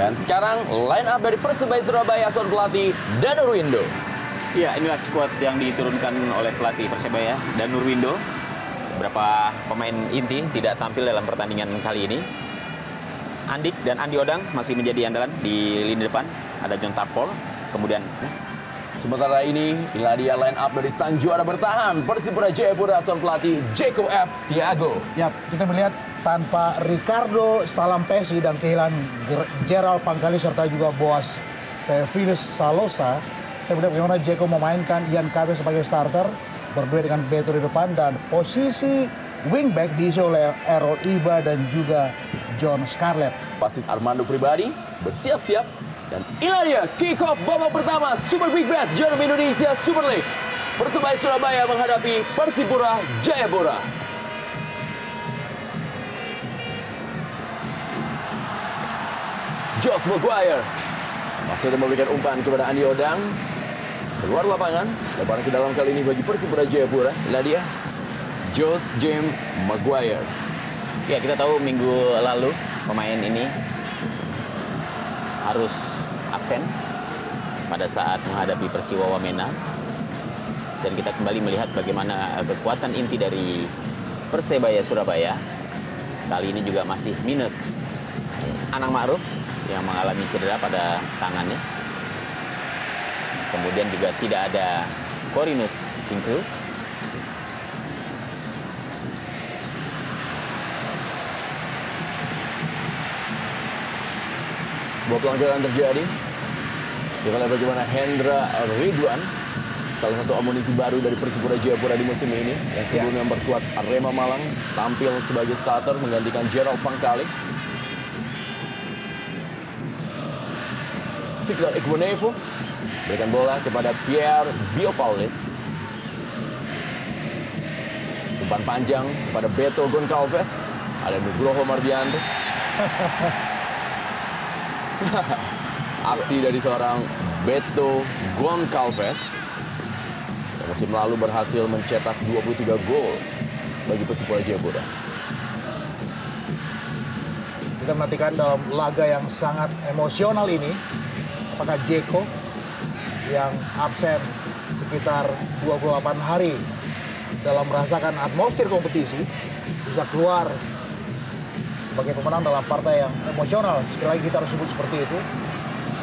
Dan sekarang line up dari Persebaya Surabaya asuhan pelatih Danur Windo. Ya, inilah skuad yang diturunkan oleh pelatih Persebaya Danur Windo. Beberapa pemain inti tidak tampil dalam pertandingan kali ini. Andik dan Andi Odang masih menjadi andalan di lini depan. Ada John Tarpol, kemudian Sementara ini, inilah dia line up dari sang juara bertahan Persipura Jayapura asuhan pelatih Jacob F. Tiago. Ya, kita melihat tanpa Ricardo Salampesi dan kehilangan Gerald Pangkali serta juga Boas Teofilus Salosa, kita melihat bagaimana Jacob memainkan Ian Kabe sebagai starter, berdua dengan Beto di depan, dan posisi wingback diisi oleh Errol Iba dan juga John Scarlett. Wasit Armando Pribadi bersiap-siap. Dan inilah dia kick-off babak pertama Super Big Bash Jarum Indonesia Super League. Persebaya Surabaya menghadapi Persipura Jayapura. Josh Maguire masih memberikan umpan kepada Andi Odang. Keluar lapangan, lebaran ke dalam kali ini bagi Persipura Jayapura. Inilah dia Josh James Maguire. ya kita tahu minggu lalu pemain ini harus absen pada saat menghadapi Persiwa Wamena. Dan kita kembali melihat bagaimana kekuatan inti dari Persebaya Surabaya. Kali ini juga masih minus Anang Ma'ruf yang mengalami cedera pada tangannya. Kemudian juga tidak ada Corinus Finkru. Sebuah pelanggaran terjadi. Kita lihat bagaimana Hendra Ridwan, salah satu amunisi baru dari Persipura Jayapura di musim ini, yang sebelumnya memperkuat Arema Malang, tampil sebagai starter menggantikan Gerald Pangkali. Victor Igbonevo berikan bola kepada Pierre Biopaulin. Umpan panjang kepada Beto Goncalves. Ada Nugroho Mardianto. Aksi dari seorang Beto Goncalves yang musim lalu berhasil mencetak 23 gol bagi Persipura Jayapura. Kita menantikan dalam laga yang sangat emosional ini, apakah Jeko yang absen sekitar 28 hari dalam merasakan atmosfer kompetisi bisa keluar sebagai pemenang dalam partai yang emosional. Sekali lagi kita harus sebut seperti itu.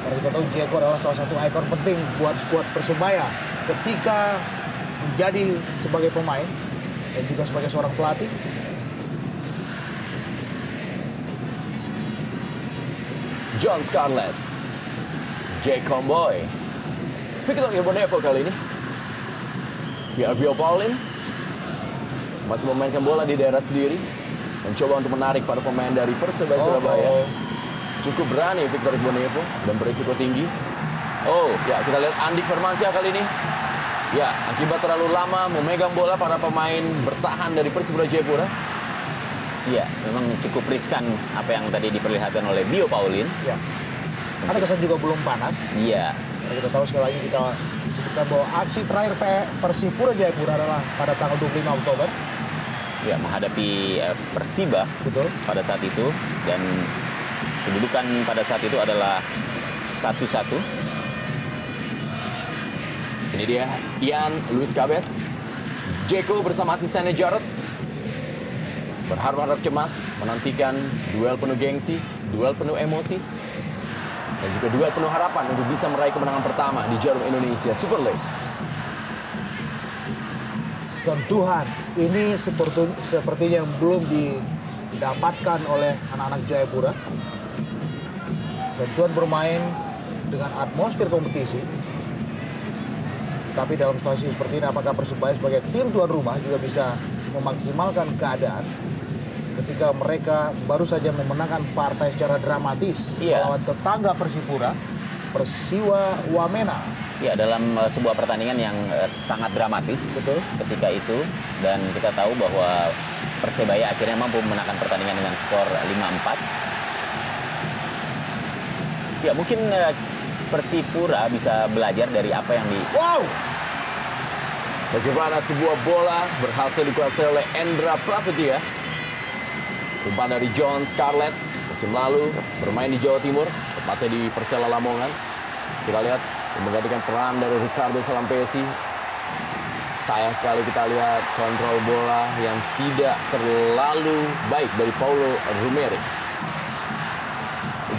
Karena kita tahu Jeko adalah salah satu ikon penting buat skuad Persebaya ketika menjadi sebagai pemain dan juga sebagai seorang pelatih. John Scarlett, Jake Comboy, Victor Igbonevo kali ini. Pierre Biopaulin masih memainkan bola di daerah sendiri, mencoba untuk menarik para pemain dari Persebaya Surabaya. Cukup berani Victor Igbonevo dan berisiko tinggi. Ya kita lihat Andik Firmansyah kali ini. Ya, akibat terlalu lama memegang bola para pemain bertahan dari Persipura Jayapura. Iya, memang cukup riskan apa yang tadi diperlihatkan oleh Biopaulin. Ya. Ada kesan juga belum panas. Iya. Karena kita tahu sekali lagi kita sebutkan bahwa aksi terakhir Persipura Jayapura adalah pada tanggal 25 Oktober. Ya, menghadapi Persiba. Betul. Pada saat itu, dan kedudukan pada saat itu adalah 1-1. Ini dia Ian Luis Cabes. Jeko bersama asistennya Jarrod berharap-harap cemas menantikan duel penuh gengsi, duel penuh emosi, dan juga duel penuh harapan untuk bisa meraih kemenangan pertama di Jarum Indonesia Super League. Sentuhan ini sepertinya yang belum didapatkan oleh anak-anak Jayapura. Sentuhan bermain dengan atmosfer kompetisi. Tapi dalam situasi seperti ini, apakah Persebaya sebagai tim tuan rumah juga bisa memaksimalkan keadaan ketika mereka baru saja memenangkan partai secara dramatis melawan tetangga Persipura, Persiwa Wamena. Ya, dalam sebuah pertandingan yang sangat dramatis. Betul. Ketika itu, dan kita tahu bahwa Persebaya akhirnya mampu memenangkan pertandingan dengan skor 5-4. Ya, mungkin Persipura bisa belajar dari apa yang Bagaimana sebuah bola berhasil dikuasai oleh Endra Prasetya. Umpan dari John Scarlett Musim lalu bermain di Jawa Timur, tepatnya di Persela Lamongan. Kita lihat menggantikan peran dari Ricardo Salampesi. Sayang sekali kita lihat kontrol bola yang tidak terlalu baik dari Paulo Rumeri.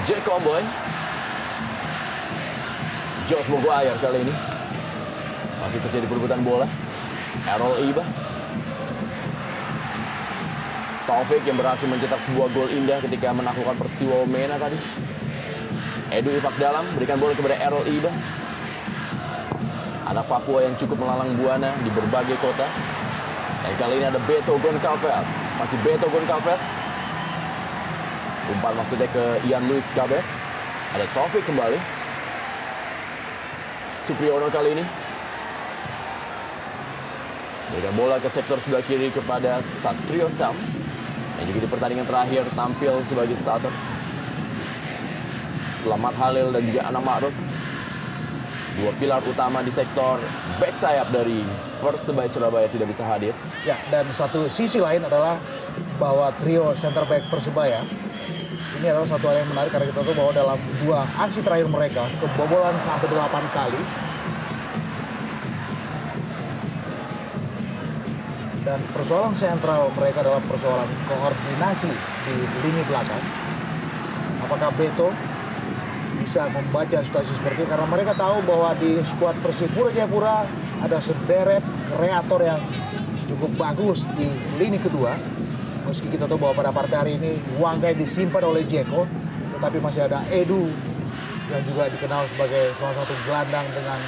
Jack Comboy. Josh Maguire kali ini. Masih terjadi perebutan bola. Errol Iba. Taufik yang berhasil mencetak sebuah gol indah ketika menaklukkan Persiwa Wamena tadi. Edu Ifak Dalam berikan bola kepada Errol Iba. Anak Papua yang cukup melalang buana di berbagai kota. Dan kali ini ada Beto Goncalves. Masih Beto Goncalves. Umpan maksudnya ke Ian Luis Cabes. Ada Taufik kembali. Supriyono kali ini. Berikan bola ke sektor sebelah kiri kepada Satrio Sam. Yang juga di pertandingan terakhir tampil sebagai starter. Setelah Mat Halil dan juga Anam Ma'ruf. Dua pilar utama di sektor back sayap dari Persebaya Surabaya tidak bisa hadir. Ya, dan satu sisi lain adalah bahwa trio center back Persebaya ini adalah satu hal yang menarik karena kita tahu bahwa dalam dua aksi terakhir mereka kebobolan sampai 8 kali. Dan persoalan sentral mereka adalah persoalan koordinasi di lini belakang. Apakah Beto bisa membaca situasi seperti ini? Karena mereka tahu bahwa di skuad Persipura Jayapura ada sederet kreator yang cukup bagus di lini kedua. Meski kita tahu bahwa pada partai hari ini Wanggai disimpan oleh Jeko, tetapi masih ada Edu yang juga dikenal sebagai salah satu gelandang dengan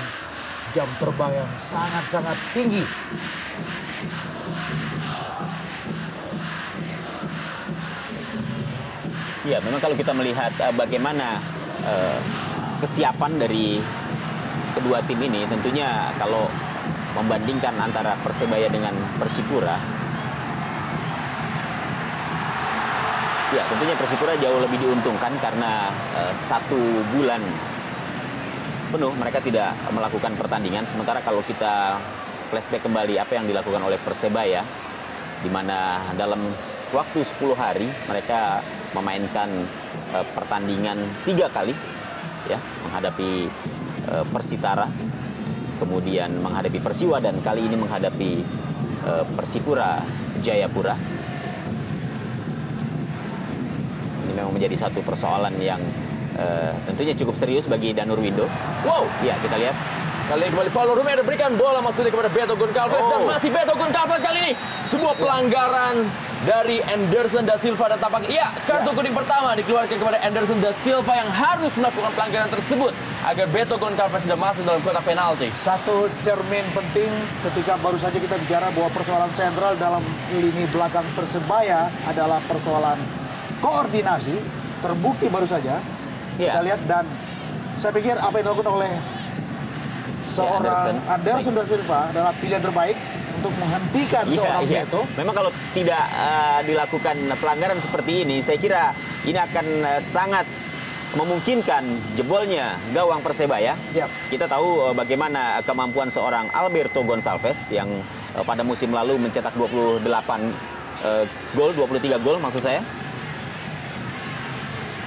jam terbang yang sangat-sangat tinggi. Ya, memang kalau kita melihat bagaimana kesiapan dari kedua tim ini, tentunya kalau membandingkan antara Persebaya dengan Persipura, ya tentunya Persipura jauh lebih diuntungkan karena 1 bulan penuh mereka tidak melakukan pertandingan. Sementara kalau kita flashback kembali apa yang dilakukan oleh Persebaya, di mana dalam waktu 10 hari mereka memainkan pertandingan 3 kali, ya, menghadapi Persitara, kemudian menghadapi Persiwa, dan kali ini menghadapi Persipura Jayapura. Ini memang menjadi satu persoalan yang tentunya cukup serius bagi Danur Windo. Wow, Ya, kita lihat. kali ini kembali Paulo Rumeri berikan bola maksudnya kepada Beto Goncalves. Dan masih Beto Goncalves kali ini. Sebuah pelanggaran dari Anderson da Silva, dan tampaknya iya, kartu kuning pertama dikeluarkan kepada Anderson da Silva yang harus melakukan pelanggaran tersebut agar Beto Goncalves sudah masuk dalam kotak penalti. Satu cermin penting ketika baru saja kita bicara bahwa persoalan sentral dalam lini belakang Persebaya adalah persoalan koordinasi. Terbukti baru saja kita lihat, dan saya pikir apa yang dilakukan oleh seorang Anderson da Silva adalah pilihan terbaik untuk menghentikan seorang Beto. Memang kalau tidak dilakukan pelanggaran seperti ini, saya kira ini akan sangat memungkinkan jebolnya gawang Persebaya. Kita tahu bagaimana kemampuan seorang Alberto Goncalves yang pada musim lalu mencetak 23 gol maksud saya.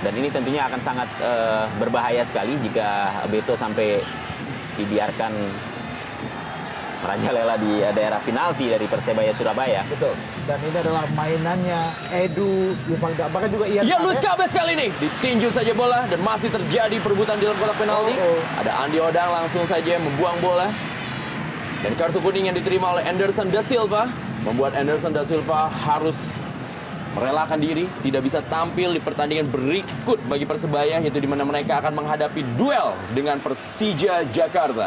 Dan ini tentunya akan sangat berbahaya sekali jika Beto sampai dibiarkan merajalela di daerah penalti dari Persebaya Surabaya. Betul. Dan ini adalah mainannya Edu, bahkan juga Ian Luis Cabes kali ini ditinju saja bola dan masih terjadi perebutan di dalam kotak penalti. Ada Andi Odang langsung saja membuang bola. Dan kartu kuning yang diterima oleh Anderson da Silva membuat Anderson da Silva harus merelakan diri, tidak bisa tampil di pertandingan berikut bagi Persebaya, yaitu di mana mereka akan menghadapi duel dengan Persija Jakarta.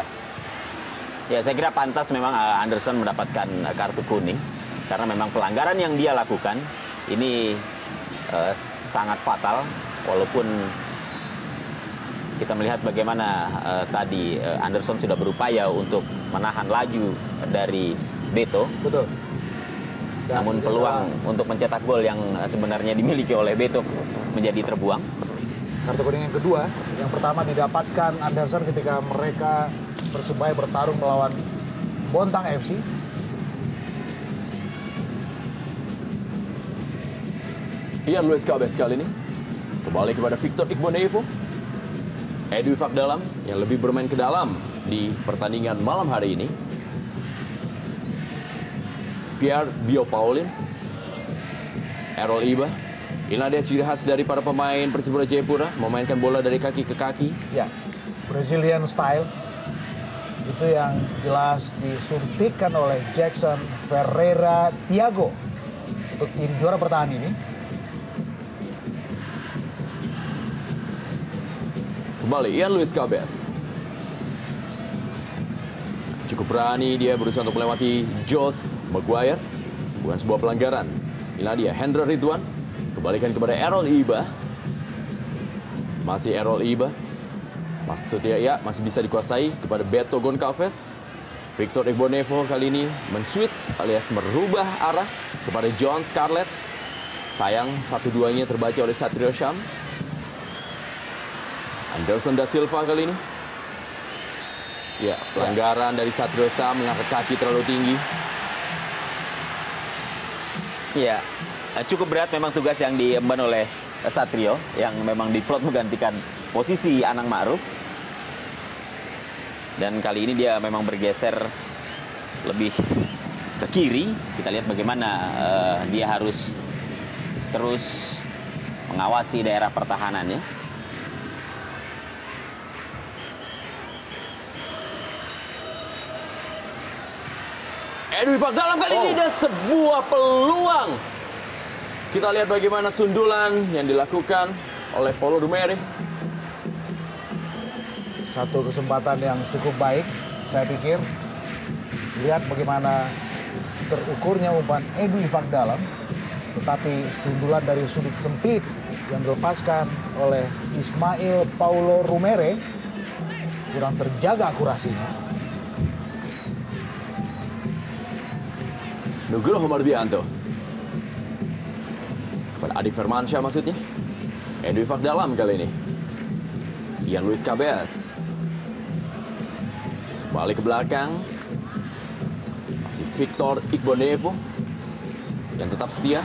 Ya, saya kira pantas memang Anderson mendapatkan kartu kuning karena memang pelanggaran yang dia lakukan ini sangat fatal, walaupun kita melihat bagaimana tadi Anderson sudah berupaya untuk menahan laju dari Beto. Betul. Dan namun peluang untuk mencetak gol yang sebenarnya dimiliki oleh Beto menjadi terbuang. Kartu kuning yang kedua, yang pertama didapatkan Anderson ketika mereka Persebaya bertarung melawan Bontang FC. Ian Luis Cabes kali ini. Kembali kepada Victor Igbonevo. Edwin Vakdalam yang lebih bermain ke dalam di pertandingan malam hari ini. Pierre Biopaulin. Errol Iba. Inilah dia ciri khas dari para pemain Persipura Jayapura, memainkan bola dari kaki ke kaki. Ya, Brazilian style. Itu yang jelas disuntikkan oleh Jackson Ferreira Thiago untuk tim juara bertahan ini. Kembali Ian Luis Cabez. Cukup berani dia berusaha untuk melewati Josh Maguire. Bukan sebuah pelanggaran. Inilah dia Hendra Ridwan. Kembalikan kepada Errol Iba. Masih Errol Iba. Masih setia ya, masih bisa dikuasai kepada Beto Goncalves. Victor Igbonevo kali ini men-switch alias merubah arah kepada John Scarlett. Sayang 1-2-nya terbaca oleh Satrio Sham. Anderson da Silva kali ini. Ya, pelanggaran dari Satrio Sham, mengangkat kaki terlalu tinggi. Ya, cukup berat memang tugas yang diemban oleh Satrio yang memang diplot menggantikan posisi Anang Ma'ruf. Dan kali ini dia memang bergeser lebih ke kiri. Kita lihat bagaimana dia harus terus mengawasi daerah pertahanannya. Edwin Vakdalam kali ini ada sebuah peluang. Kita lihat bagaimana sundulan yang dilakukan oleh Paulo Rumere. Satu kesempatan yang cukup baik, saya pikir. Lihat bagaimana terukurnya umpan Edwin Vakdalam. Tetapi sundulan dari sudut sempit yang dilepaskan oleh Ismail Paulo Rumere kurang terjaga akurasinya. Nugroho Mardianto. Kepada Adik Firmansyah maksudnya. Edwin Vakdalam kali ini. Ian Luis Cabez. Kembali ke belakang. Masih Victor Igbonevo. Yang tetap setia.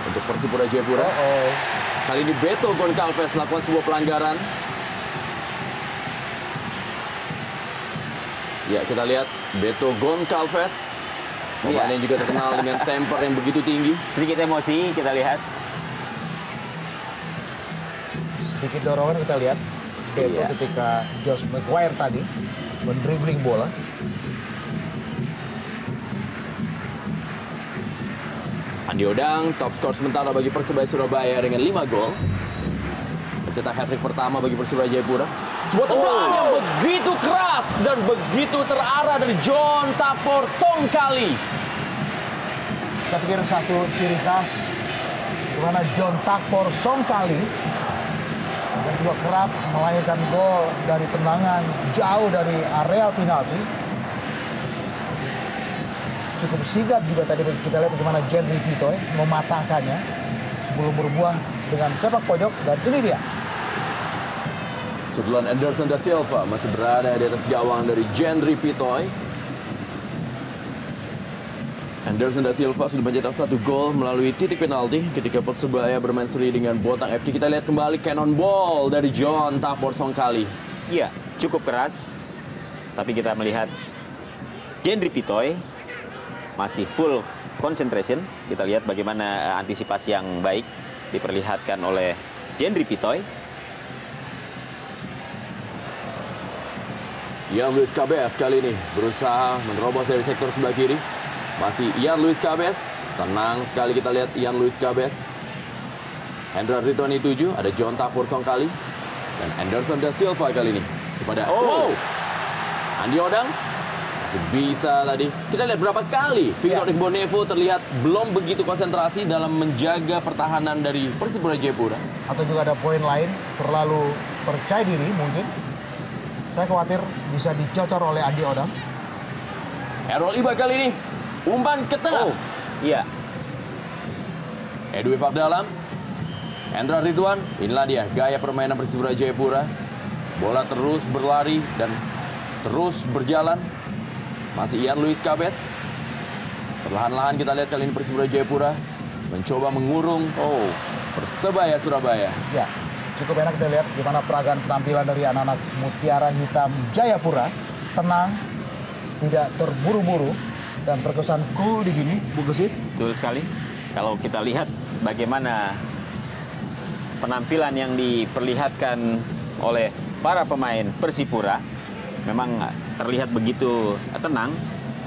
Untuk Persipura Jayapura. Kali ini Beto Goncalves melakukan sebuah pelanggaran. Ya, kita lihat Beto Goncalves. Pemain yang juga terkenal dengan temper yang begitu tinggi. Sedikit emosi kita lihat. Sedikit dorongan kita lihat. Beto ketika Josh Maguire tadi mendribling bola. Andi Odang, top skor sementara bagi Persebaya Surabaya dengan 5 gol. Mencetak hat-trick pertama bagi Persibaya Jayapura. Sebuah tendangan yang begitu keras dan begitu terarah dari John Tapor Songkali. Saya pikir satu ciri khas di mana John Tapor Songkali dan juga kerap melahirkan gol dari tendangan jauh dari area penalti. Cukup sigap juga tadi kita lihat bagaimana Jendri Pitoy mematahkannya sebelum berbuah dengan sepak pojok, dan ini dia. Sundulan Anderson da Silva masih berada di atas gawang dari Jendri Pitoy. Anderson da Silva sudah mencetak 1 gol melalui titik penalti ketika Persebaya bermain seri dengan Botang FC. Kita lihat kembali cannonball dari John Tapor Songkali. Iya, cukup keras. Tapi kita melihat Jendri Pitoy masih full concentration. Kita lihat bagaimana antisipasi yang baik diperlihatkan oleh Jendri Pitoy. Ian Luis Cabez kali ini berusaha menerobos dari sektor sebelah kiri. Masih Ian Luis Cabez. Tenang sekali kita lihat Ian Luis Cabez. Hendra Ridwan 7, ada John Tapor Songkali. Dan Anderson da Silva kali ini. Kepada Andi Odang. Masih bisa tadi. Kita lihat berapa kali Victor Igbonevo terlihat belum begitu konsentrasi dalam menjaga pertahanan dari Persipura Jayapura. Atau juga ada poin lain, terlalu percaya diri mungkin. Saya khawatir bisa dicocor oleh Andi Odang. Errol Iba kali ini umpan ke tengah. Iya. Edwin Vakdalam. Hendra Ridwan. Inilah dia gaya permainan Persipura Jayapura. Bola terus berlari dan terus berjalan. Masih Ian Luis Cabez. Perlahan-lahan kita lihat kali ini Persipura Jayapura mencoba mengurung Persebaya Surabaya. Ya, cukup enak kita lihat gimana peragaan penampilan dari anak-anak Mutiara Hitam Jayapura. Tenang, tidak terburu-buru, dan terkesan cool di sini, Bu Gesit. Betul sekali. Kalau kita lihat bagaimana penampilan yang diperlihatkan oleh para pemain Persipura, memang terlihat begitu tenang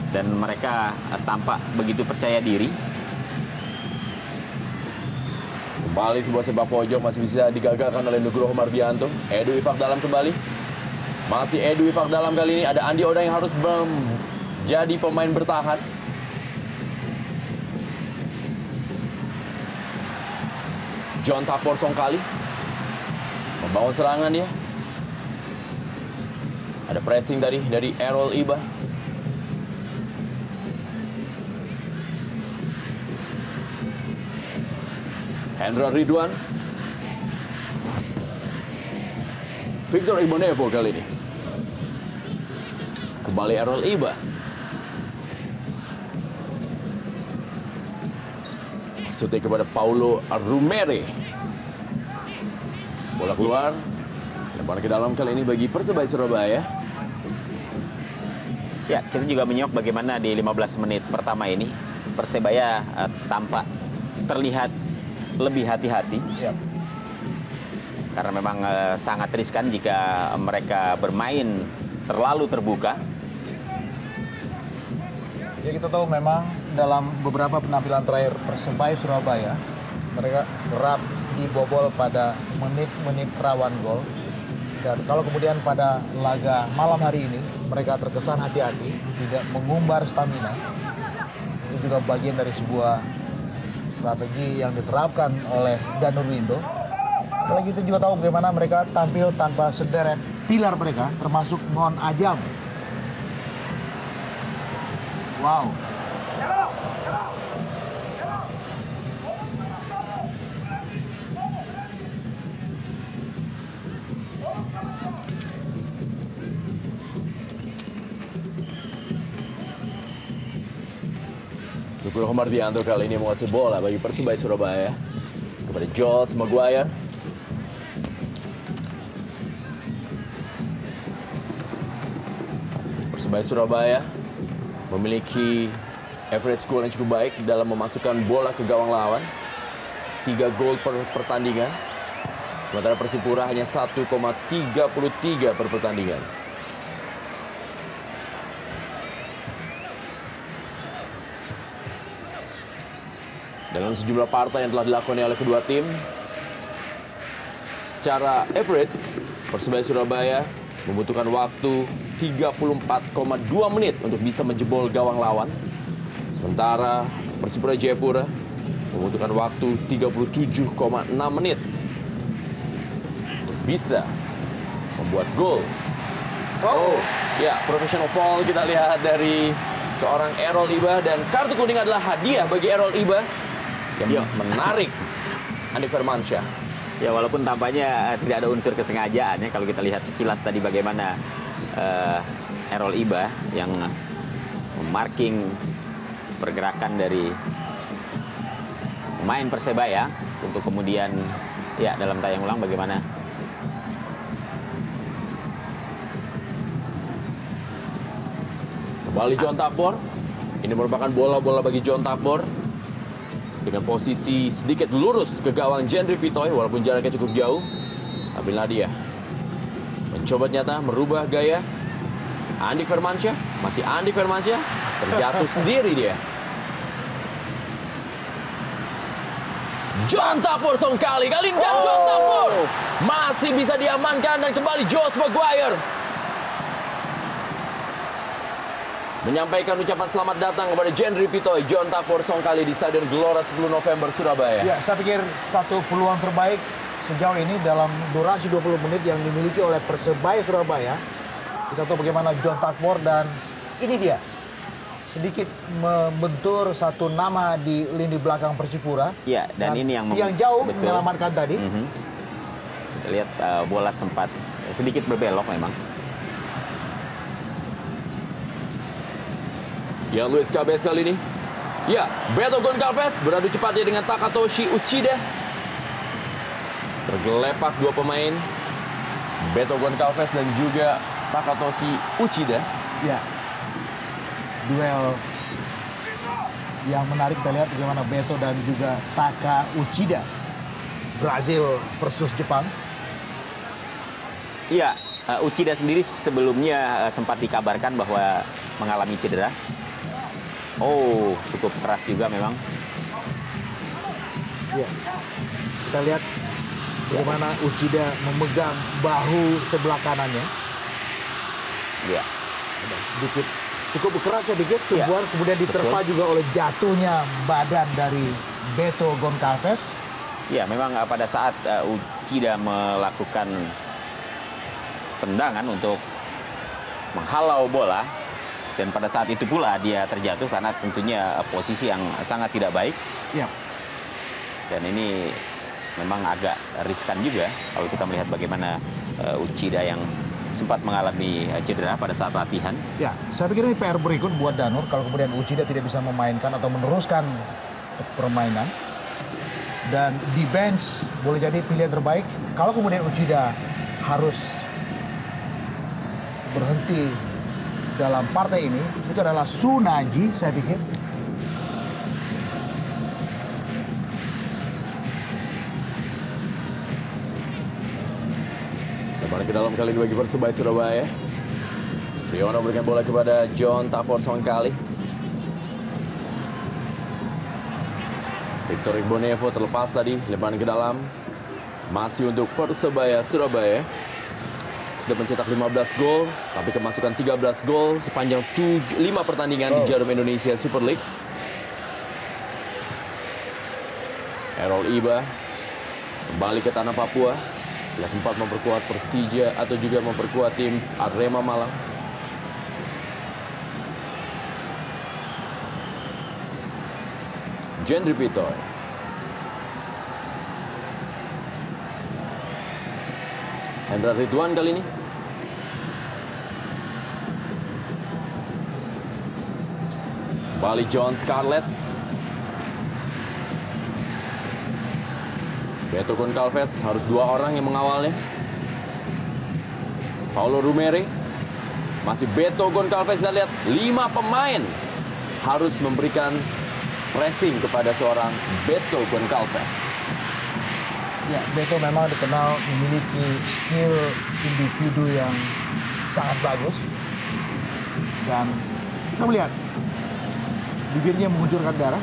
dan mereka tampak begitu percaya diri. Kembali sebuah sepak pojok masih bisa digagalkan oleh Nugroho Mardianto. Edu Ifak dalam kembali. Masih Edu Ifak dalam kali ini. Ada Andi Odang yang harus menjadi pemain bertahan. John Tapor Songkali membangun serangan dia. Ada pressing tadi dari Errol Iba. Hendra Ridwan. Victor Ibonevo kali ini. Kembali Errol Iba. Maksudnya kepada Paulo Rumere. Bola keluar. Lemparan ke dalam kali ini bagi Persebaya Surabaya. Ya, kita juga menyimak bagaimana di 15 menit pertama ini Persebaya tampak terlihat lebih hati-hati. Ya. Karena memang sangat riskan jika mereka bermain terlalu terbuka. Ya, kita tahu memang dalam beberapa penampilan terakhir Persebaya Surabaya, mereka kerap dibobol pada menit-menit rawan gol. Dan kalau kemudian pada laga malam hari ini, mereka terkesan hati-hati, tidak mengumbar stamina. Itu juga bagian dari sebuah strategi yang diterapkan oleh Danurwindo. Apalagi itu juga tahu bagaimana mereka tampil tanpa sederet pilar mereka, termasuk Ngon Ajam. Wow. Nugroho Mardianto kali ini menguasai bola bagi Persebaya Surabaya kepada Josh Maguire. Persebaya Surabaya memiliki average goal yang cukup baik dalam memasukkan bola ke gawang lawan. 3 gol per pertandingan. Sementara Persipura hanya 1,33 per pertandingan. Dalam sejumlah partai yang telah dilakoni oleh kedua tim, secara average, Persebaya Surabaya membutuhkan waktu 34,2 menit untuk bisa menjebol gawang lawan. Sementara Persipura Jayapura membutuhkan waktu 37,6 menit untuk bisa membuat gol. Oh, ya, professional foul kita lihat dari seorang Errol Iba, dan kartu kuning adalah hadiah bagi Errol Iba yang menarik Andi Firmansyah. Ya, walaupun tampaknya tidak ada unsur kesengajaan ya, kalau kita lihat sekilas tadi bagaimana Errol Iba yang memarking pergerakan dari pemain Persebaya untuk kemudian ya dalam tayang ulang bagaimana kembali John Tapor. Ini merupakan bola-bola bagi John Tapor dengan posisi sedikit lurus ke gawang Jendri Pitoy walaupun jaraknya cukup jauh. Tapi Nadia mencoba nyata merubah gaya. Andi Firmansyah, masih Andi Firmansyah, terjatuh sendiri dia. John Tapor Songkali, kali ini John Tapor masih bisa diamankan, dan kembali Josh Maguire menyampaikan ucapan selamat datang kepada Jendri Pitoy. John Tapor Songkali di Stadion Gelora 10 November Surabaya. Ya, saya pikir satu peluang terbaik sejauh ini dalam durasi 20 menit yang dimiliki oleh Persebaya Surabaya. Kita tahu bagaimana John Tapor, dan ini dia sedikit membentur satu nama di lini belakang Persipura. ya, dan ini yang jauh betul. menyelamatkan tadi. Kita lihat bola sempat sedikit berbelok memang. Ya, Luis Cabez kali ini. Ya, Beto Goncalves beradu cepat dia dengan Takatoshi Uchida. tergelepak dua pemain, Beto Goncalves dan juga Takatoshi Uchida. Ya, duel yang menarik kita lihat bagaimana Beto dan juga Taka Uchida, Brazil versus Jepang. Iya, Uchida sendiri sebelumnya sempat dikabarkan bahwa mengalami cedera. Oh, cukup keras juga memang. Ya, kita lihat bagaimana Uchida memegang bahu sebelah kanannya. Ya. Ada sedikit cukup keras saya pikir tumpuan, kemudian diterpa betul. juga oleh jatuhnya badan dari Beto Goncalves. Ya, memang pada saat Uchida melakukan tendangan untuk menghalau bola, dan pada saat itu pula dia terjatuh karena tentunya posisi yang sangat tidak baik. Ya. Dan ini memang agak riskan juga kalau kita melihat bagaimana Uchida yang sempat mengalami cedera pada saat latihan. Ya, saya pikir ini PR berikut buat Danur kalau kemudian Uchida tidak bisa memainkan atau meneruskan permainan. Dan di bench boleh jadi pilihan terbaik kalau kemudian Uchida harus berhenti dalam partai ini, itu adalah Tsunaji saya pikir. Lebaran ke dalam kali dua kiper Persebaya Surabaya. Supriyono berikan bola kepada John Tapor Songkali. Victor Igbonevo terlepas tadi, lebaran ke dalam. Masih untuk Persebaya Surabaya. Sudah mencetak 15 gol, tapi kemasukan 13 gol sepanjang 5 pertandingan di Jarum Indonesia Super League. Errol Iba kembali ke tanah Papua setelah sempat memperkuat Persija atau juga memperkuat tim Arema Malang. Jendri Pitoy. Hendra Ridwan kali ini. Kembali John Scarlett. Beto Goncalves harus dua orang yang mengawalnya. Paulo Rumere. Masih Beto Goncalves, kita lihat 5 pemain harus memberikan pressing kepada seorang Beto Goncalves. Ya, Beto memang dikenal memiliki skill individu yang sangat bagus. Dan kita melihat bibirnya mengucurkan darah.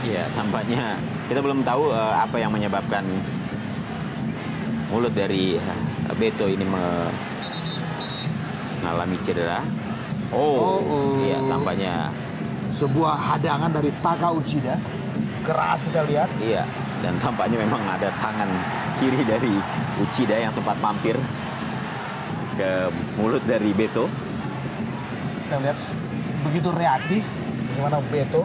Iya, tampaknya kita belum tahu apa yang menyebabkan mulut dari Beto ini mengalami cedera. Iya, tampaknya sebuah hadangan dari Taka Uchida. Keras kita lihat. iya, dan tampaknya memang ada tangan kiri dari Uchida yang sempat mampir ke mulut dari Beto. Kita lihat begitu reaktif bagaimana Beto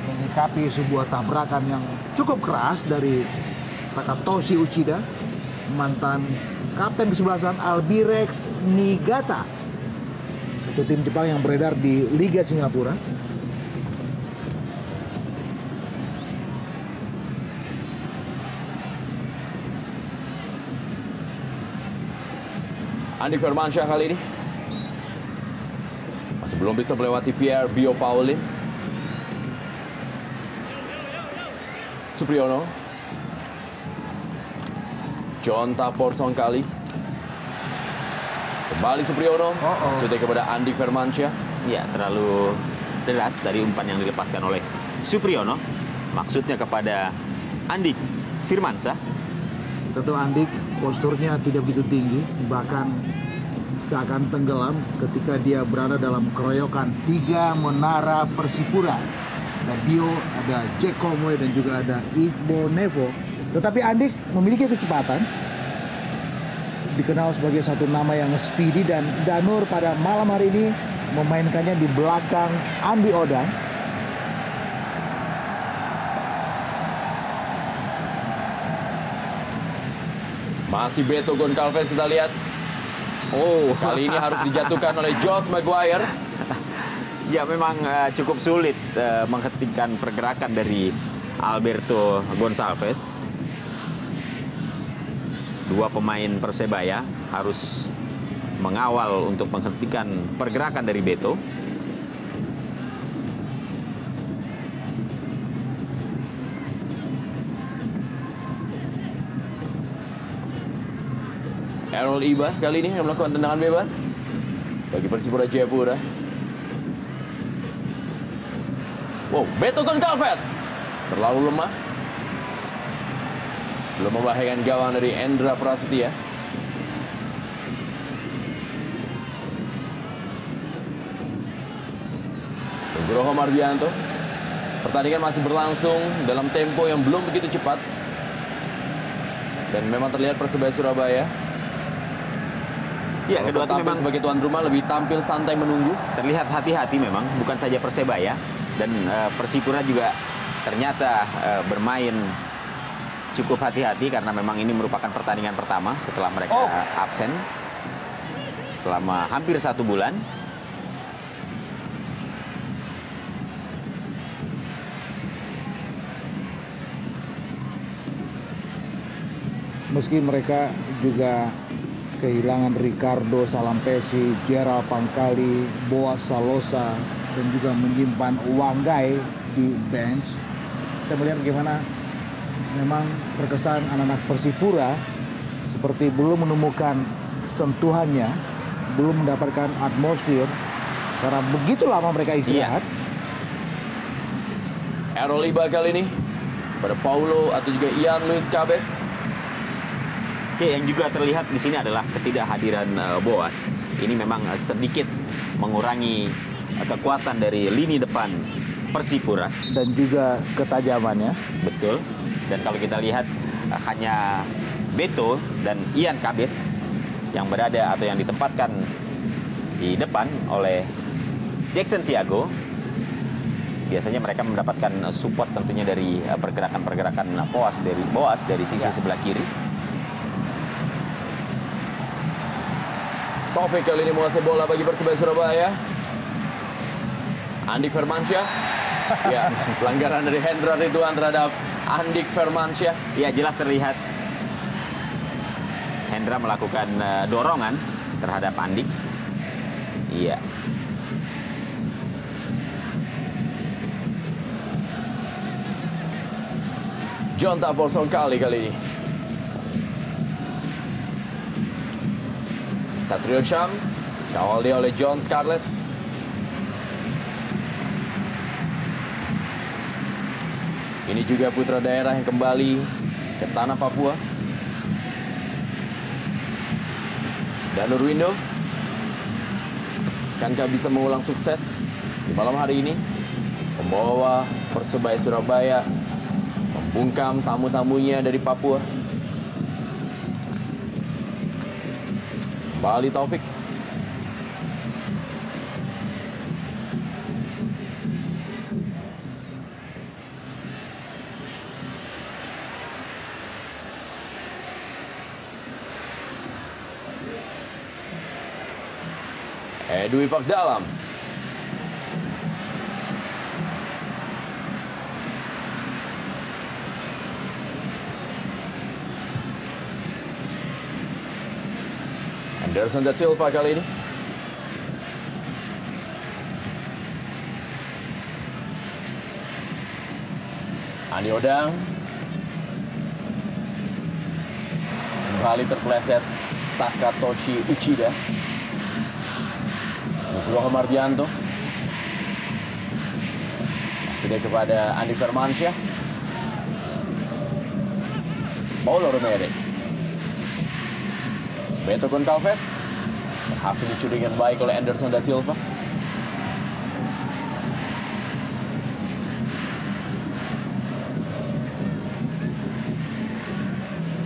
menyikapi sebuah tabrakan yang cukup keras dari Takatoshi Uchida, mantan kapten kesebelasan Albirex Niigata, satu tim Jepang yang beredar di Liga Singapura. Andi Firmansyah kali ini masih belum bisa melewati Pierre Bio Paulin. Supriyono. John Tapor Songkali. Kembali Supriyono. Maksudnya kepada Andi Firmansyah. Ya, terlalu deras dari umpan yang dilepaskan oleh Supriyono. Maksudnya kepada Andik Firmansyah. Tentu Andik posturnya tidak begitu tinggi, bahkan seakan tenggelam ketika dia berada dalam keroyokan 3 menara Persipura. Ada Bio, ada Jack Conway dan juga ada Igbonevo. Tetapi Andik memiliki kecepatan, dikenal sebagai satu nama yang speedy, dan Danur pada malam hari ini memainkannya di belakang Andi Odang. Masih Beto Goncalves kita lihat. Kali ini harus dijatuhkan oleh Josh Maguire. Ya, memang cukup sulit menghentikan pergerakan dari Alberto Gonçalves. Dua pemain Persebaya harus mengawal untuk menghentikan pergerakan dari Beto. Errol Iba kali ini yang melakukan tendangan bebas bagi Persipura Jayapura. Wow, Beto Gonçalves terlalu lemah. Belum membahayakan gawang dari Endra Prasetya. Nugroho Mardianto. Pertandingan masih berlangsung dalam tempo yang belum begitu cepat. Dan memang terlihat Persebaya Surabaya, Ya, kedua tim tampil memang sebagai tuan rumah lebih tampil santai menunggu. terlihat hati-hati memang, bukan saja Persebaya dan Persipura juga ternyata bermain cukup hati-hati karena memang ini merupakan pertandingan pertama setelah mereka absen selama hampir 1 bulan. Meski mereka juga kehilangan Ricardo Salampesi, Gerald Pangkali, Boas Salosa, dan juga menyimpan Wanggai di bench. Kita melihat bagaimana memang terkesan anak-anak Persipura seperti belum menemukan sentuhannya, belum mendapatkan atmosfer karena begitu lama mereka istirahat. Errol Iba kali ini pada Paulo atau juga Ian Luis Cabes. Ya, yang juga terlihat di sini adalah ketidakhadiran Boas. Ini memang sedikit mengurangi kekuatan dari lini depan Persipura. Dan juga ketajamannya. Betul. Dan kalau kita lihat hanya Beto dan Ian Cabes yang berada atau yang ditempatkan di depan oleh Jackson Tiago. Biasanya mereka mendapatkan support tentunya dari pergerakan-pergerakan Boas dari sisi sebelah kiri. Taufik kali ini menguasai bola bagi Persebaya Surabaya. Andik Firmansyah. Ya, pelanggaran dari Hendra Ridwan terhadap Andik Firmansyah. Ya, jelas terlihat Hendra melakukan dorongan terhadap Andik. Iya. John Tapolson kali ini. Satrio Sham kawal dia oleh John Scarlett. Ini juga putra daerah yang kembali ke tanah Papua. Dan Nurwindo, akankah bisa mengulang sukses di malam hari ini? Membawa Persebaya Surabaya membungkam tamu-tamunya dari Papua. Kembali Taufik. Edwi Fakdalam. Anderson da Silva kali ini. Ani Odang. Kembali terpeleset Takatoshi Uchida. Nugroho Mardianto. Sudah kepada Andi Firmansyah. Paulo Romero. Beto Gonçalves berhasil dicuri dengan baik oleh Anderson da Silva.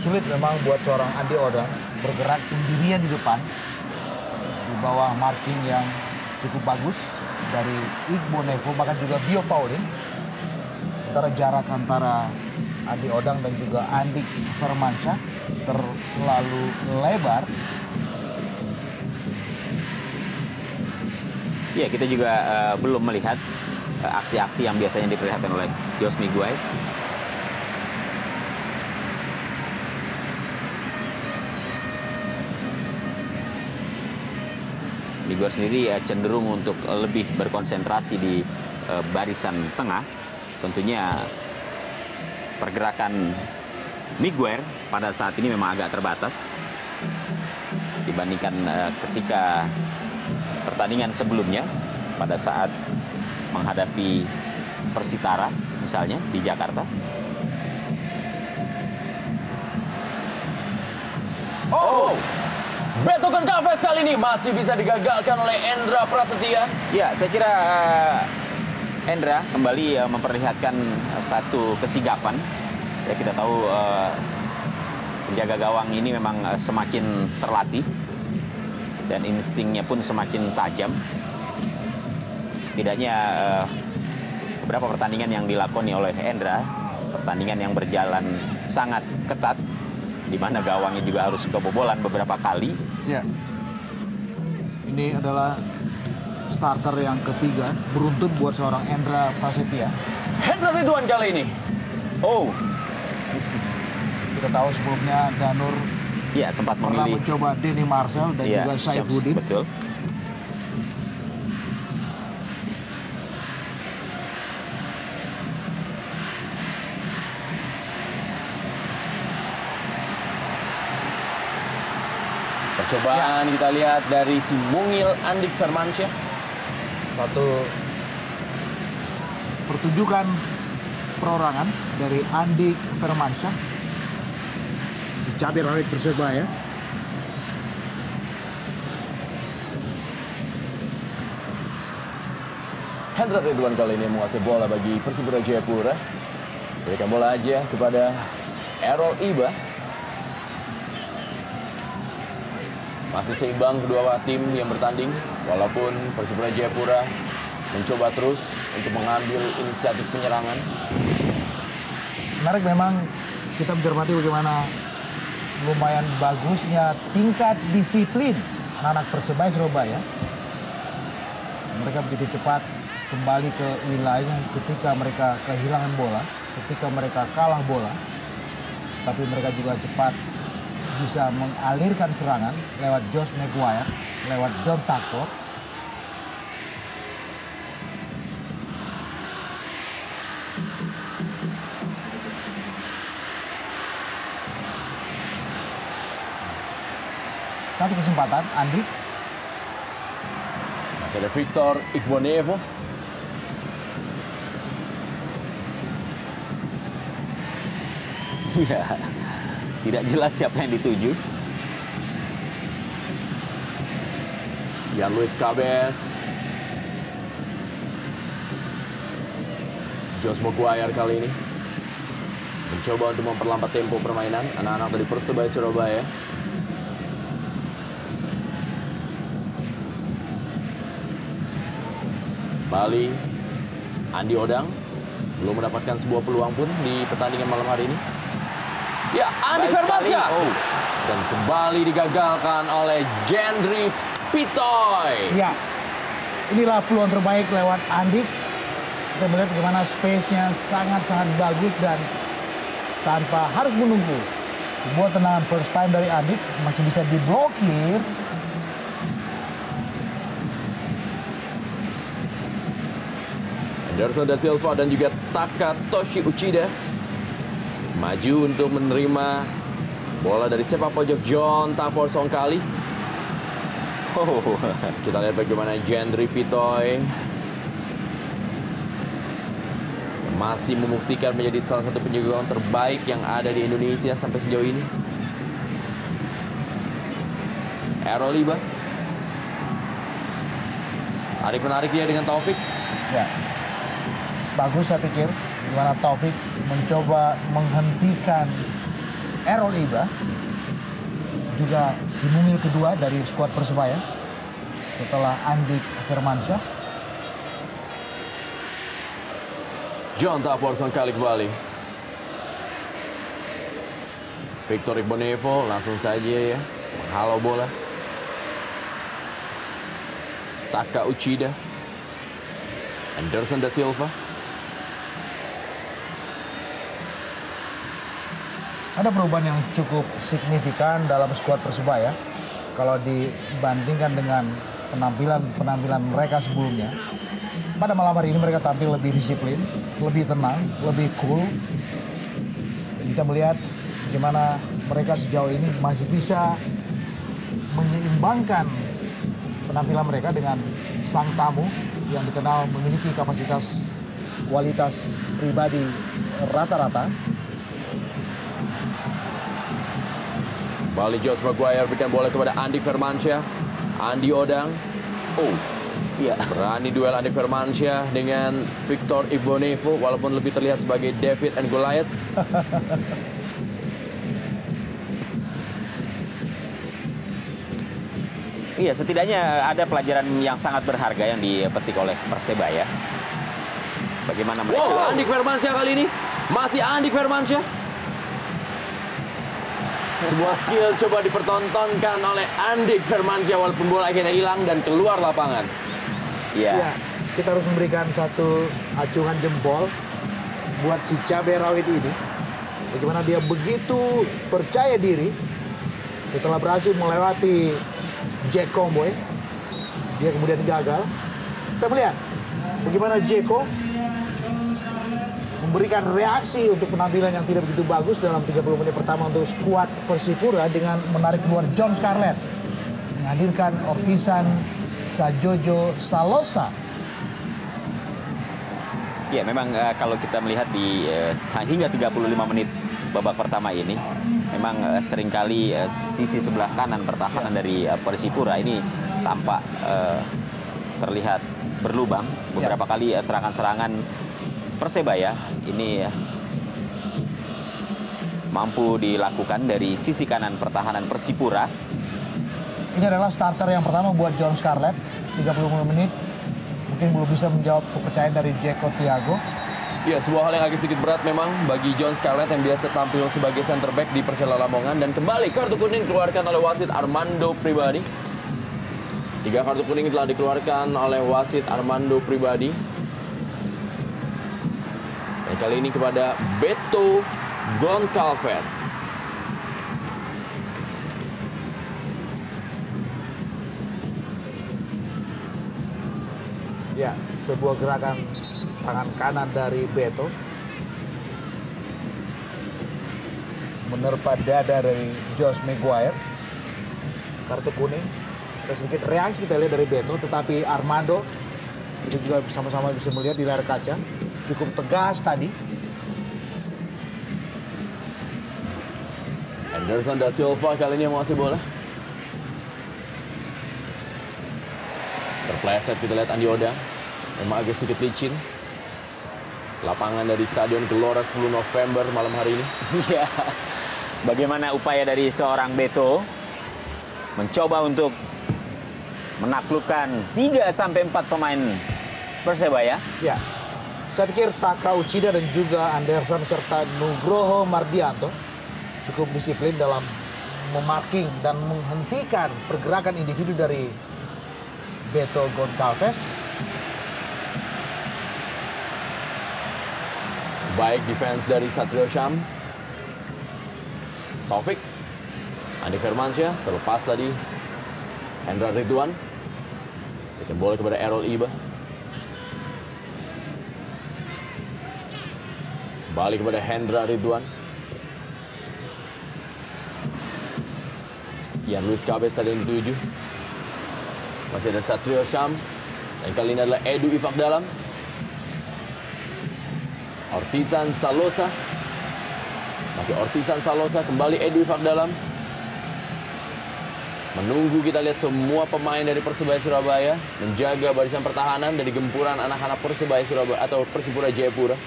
Sulit memang buat seorang Andi Odang bergerak sendirian di depan di bawah marking yang cukup bagus dari Iqbal Nevo bahkan juga Bio Paulin. Sementara jarak antara Andi Odang dan juga Andik Firmansyah terlalu lebar. Ya, kita juga belum melihat aksi-aksi yang biasanya diperlihatkan oleh Jos Miguel. Miguel sendiri cenderung untuk lebih berkonsentrasi di barisan tengah. Tentunya pergerakan Miguel pada saat ini memang agak terbatas dibandingkan ketika pertandingan sebelumnya pada saat menghadapi Persitara misalnya di Jakarta. Oh, Beto Goncalves kali ini masih bisa digagalkan oleh Endra Prasetya. Ya, saya kira Endra kembali memperlihatkan satu kesigapan. Ya, kita tahu penjaga gawang ini memang semakin terlatih dan instingnya pun semakin tajam. Setidaknya beberapa pertandingan yang dilakoni oleh Endra, pertandingan yang berjalan sangat ketat, di mana gawangnya juga harus kebobolan beberapa kali. Ya. Ini adalah starter yang ketiga beruntun buat seorang Endra Prasetya. Hendra Ridwan kali ini. Oh, Kita tahu sebelumnya Danur ya sempat pernah memilih. mencoba Denny Marcel dan Ya, juga Saifuddin. betul. Percobaan kita lihat dari si mungil Andik Firmansyah. Satu pertunjukan perorangan dari Andik Firmansyah, si cabai rawit Persebaya. Hendra Ridwan kali ini menguasai bola bagi Persipura Jayapura. Berikan bola aja kepada Errol Iba. Masih seimbang kedua tim yang bertanding, walaupun Persipura Jayapura mencoba terus untuk mengambil inisiatif penyerangan. Menarik memang kita mencermati bagaimana lumayan bagusnya tingkat disiplin anak-anak Persebaya Surabaya. Mereka begitu cepat kembali ke wilayahnya ketika mereka kehilangan bola, ketika mereka kalah bola. Tapi mereka juga cepat bisa mengalirkan serangan lewat Josh Maguire, lewat John Takor. Satu kesempatan, Andik. Masih ada Victor Igbonevo. Ya, tidak jelas siapa yang dituju. Yan Luis Cabes. Josh Maguire kali ini mencoba untuk memperlambat tempo permainan anak-anak dari Persebaya Surabaya. Kembali Andi Odang belum mendapatkan sebuah peluang pun di pertandingan malam hari ini. Ya, Andi Baik sekali. Firmansyah. Oh. Dan kembali digagalkan oleh Jendri Pitoy. Ya, inilah peluang terbaik lewat Andik. Kita melihat bagaimana space-nya sangat-sangat bagus dan tanpa harus menunggu. Sebuah tendangan first time dari Andik masih bisa diblokir. Anderson da Silva dan juga Takatoshi Uchida maju untuk menerima bola dari sepak pojok John Tapor Songkali. Oh, Kita lihat bagaimana Jendri Pitoy masih membuktikan menjadi salah satu penjaga gawang terbaik yang ada di Indonesia sampai sejauh ini. Errol Iba tarik-menarik dia dengan Taufik. Ya, bagus saya pikir gimana Taufik mencoba menghentikan Errol Iba. Juga si mungil kedua dari skuad Persebaya setelah Andik Firmansyah. John Tapor Songkali kembali. Victor Igbonevo langsung saja ya menghalau bola. Taka Uchida. Anderson da Silva. Ada perubahan yang cukup signifikan dalam skuad Persebaya kalau dibandingkan dengan penampilan mereka sebelumnya. Pada malam hari ini mereka tampil lebih disiplin, lebih tenang, lebih cool. Dan kita melihat bagaimana mereka sejauh ini masih bisa menyeimbangkan penampilan mereka dengan sang tamu yang dikenal memiliki kapasitas kualitas pribadi rata-rata. Kembali Josh Maguire berikan bola kepada Andi Firmansyah. Andi Odang. Oh, iya. Berani duel Andi Firmansyah dengan Victor Igbonevo walaupun lebih terlihat sebagai David and Goliath. Iya, setidaknya ada pelajaran yang sangat berharga yang dipetik oleh Persebaya. Bagaimana mereka... Wow, Andi Firmansyah kali ini. Masih Andi Firmansyah. Sebuah skill coba dipertontonkan oleh Andi Firmansyah walaupun bola akhirnya hilang dan keluar lapangan. Iya. Ya, kita harus memberikan satu acungan jempol buat si Cabai Rawit ini. Bagaimana dia begitu percaya diri setelah berhasil melewati Jack Comboy. Dia kemudian gagal. Kita melihat bagaimana Jeko memberikan reaksi untuk penampilan yang tidak begitu bagus dalam 30 menit pertama untuk skuad Persipura dengan menarik keluar John Scarlett, menghadirkan Ortisan Sajojo Salosa. Ya, memang kalau kita melihat di hingga 35 menit babak pertama ini, memang seringkali sisi sebelah kanan pertahanan dari Persipura ini tampak terlihat berlubang. Beberapa kali serangan-serangan Persebaya ini mampu dilakukan dari sisi kanan pertahanan Persipura. Ini adalah starter yang pertama buat John Scarlett, 30 menit. Mungkin belum bisa menjawab kepercayaan dari Jeko Tiago. Ya, sebuah hal yang agak sedikit berat memang bagi John Scarlett yang biasa tampil sebagai center back di Persela Lamongan. Dan kembali kartu kuning dikeluarkan oleh wasit Armando Pribadi. 3 kartu kuning telah dikeluarkan oleh wasit Armando Pribadi. Dan kali ini kepada Beto Goncalves. Ya, sebuah gerakan tangan kanan dari Beto menerpa dada dari Josh Maguire. Kartu kuning. Ada sedikit reaksi kita lihat dari Beto, tetapi Armando itu juga sama-sama bisa melihat di layar kaca cukup tegas tadi. Anderson da Silva kali ini yang menguasai bola. Terpleset kita lihat Andi Odang. Memang agak sedikit licin. Lapangan dari Stadion Gelora 10 November malam hari ini. Iya. Bagaimana upaya dari seorang Beto mencoba untuk menaklukkan 3-4 pemain Persebaya. Ya, saya pikir Taka Uchida dan juga Anderson serta Nugroho Mardianto cukup disiplin dalam memarking dan menghentikan pergerakan individu dari Beto Goncalves. Baik defense dari Satrio Syam. Taufik. Andi Firmansyah terlepas tadi. Hendra Ridwan. Berikan bola kepada Errol Iba. Kembali kepada Hendra Ridwan. Ian Luis Cabes tadi yang dituju. Masih ada Satrio Syam. Dan kali ini adalah Edu Ifak Dalam. Ortisan Salosa. Masih Ortisan Salosa. Kembali Edu Ifak Dalam. Menunggu kita lihat semua pemain dari Persebaya Surabaya menjaga barisan pertahanan dari gempuran anak-anak Persebaya Surabaya atau Persipura Jayapura.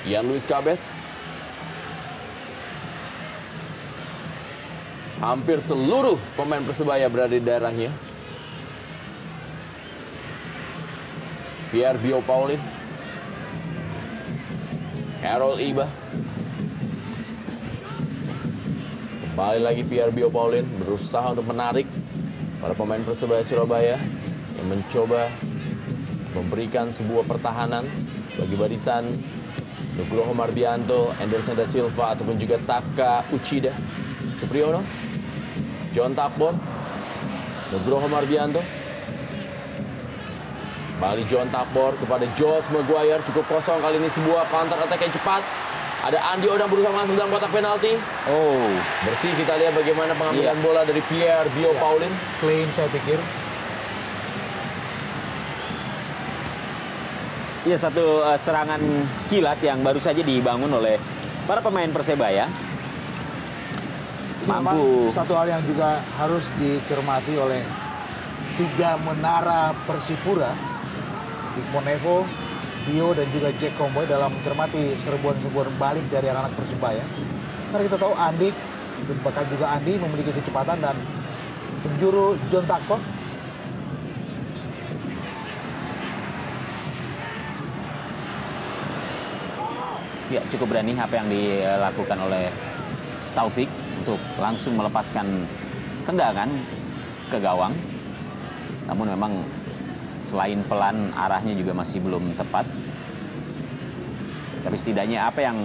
Ian Luis Cabes. Hampir seluruh pemain Persebaya berada di daerahnya. Pierre Bio Paulin. Errol Iba. Kembali lagi Pierre Bio Paulin berusaha untuk menarik para pemain Persebaya Surabaya yang mencoba memberikan sebuah pertahanan bagi barisan Nugroho Mardianto, Anderson da Silva ataupun juga Taka Uchida. Supriyono. John Takbor. Nugroho Mardianto. Kembali John Takbor kepada Josh Maguire. Cukup kosong kali ini, sebuah counter attack yang cepat. Ada Andi Odang berusaha masuk dalam kotak penalti. Oh, bersih. Kita lihat bagaimana pengambilan bola dari Pierre Bio Paulin. Clean saya pikir. iya, satu serangan kilat yang baru saja dibangun oleh para pemain Persebaya. Mampu. Satu hal yang juga harus dicermati oleh tiga menara Persipura, Hikmo Nevo, Bio dan juga Jack Comboy dalam mencermati serbuan-serbuan balik dari anak-anak Persebaya. Karena kita tahu Andik, bahkan juga Andi memiliki kecepatan, dan penjuru John Takbor. Ya, cukup berani apa yang dilakukan oleh Taufik untuk langsung melepaskan tendangan ke gawang. Namun memang selain pelan, arahnya juga masih belum tepat. Tapi setidaknya apa yang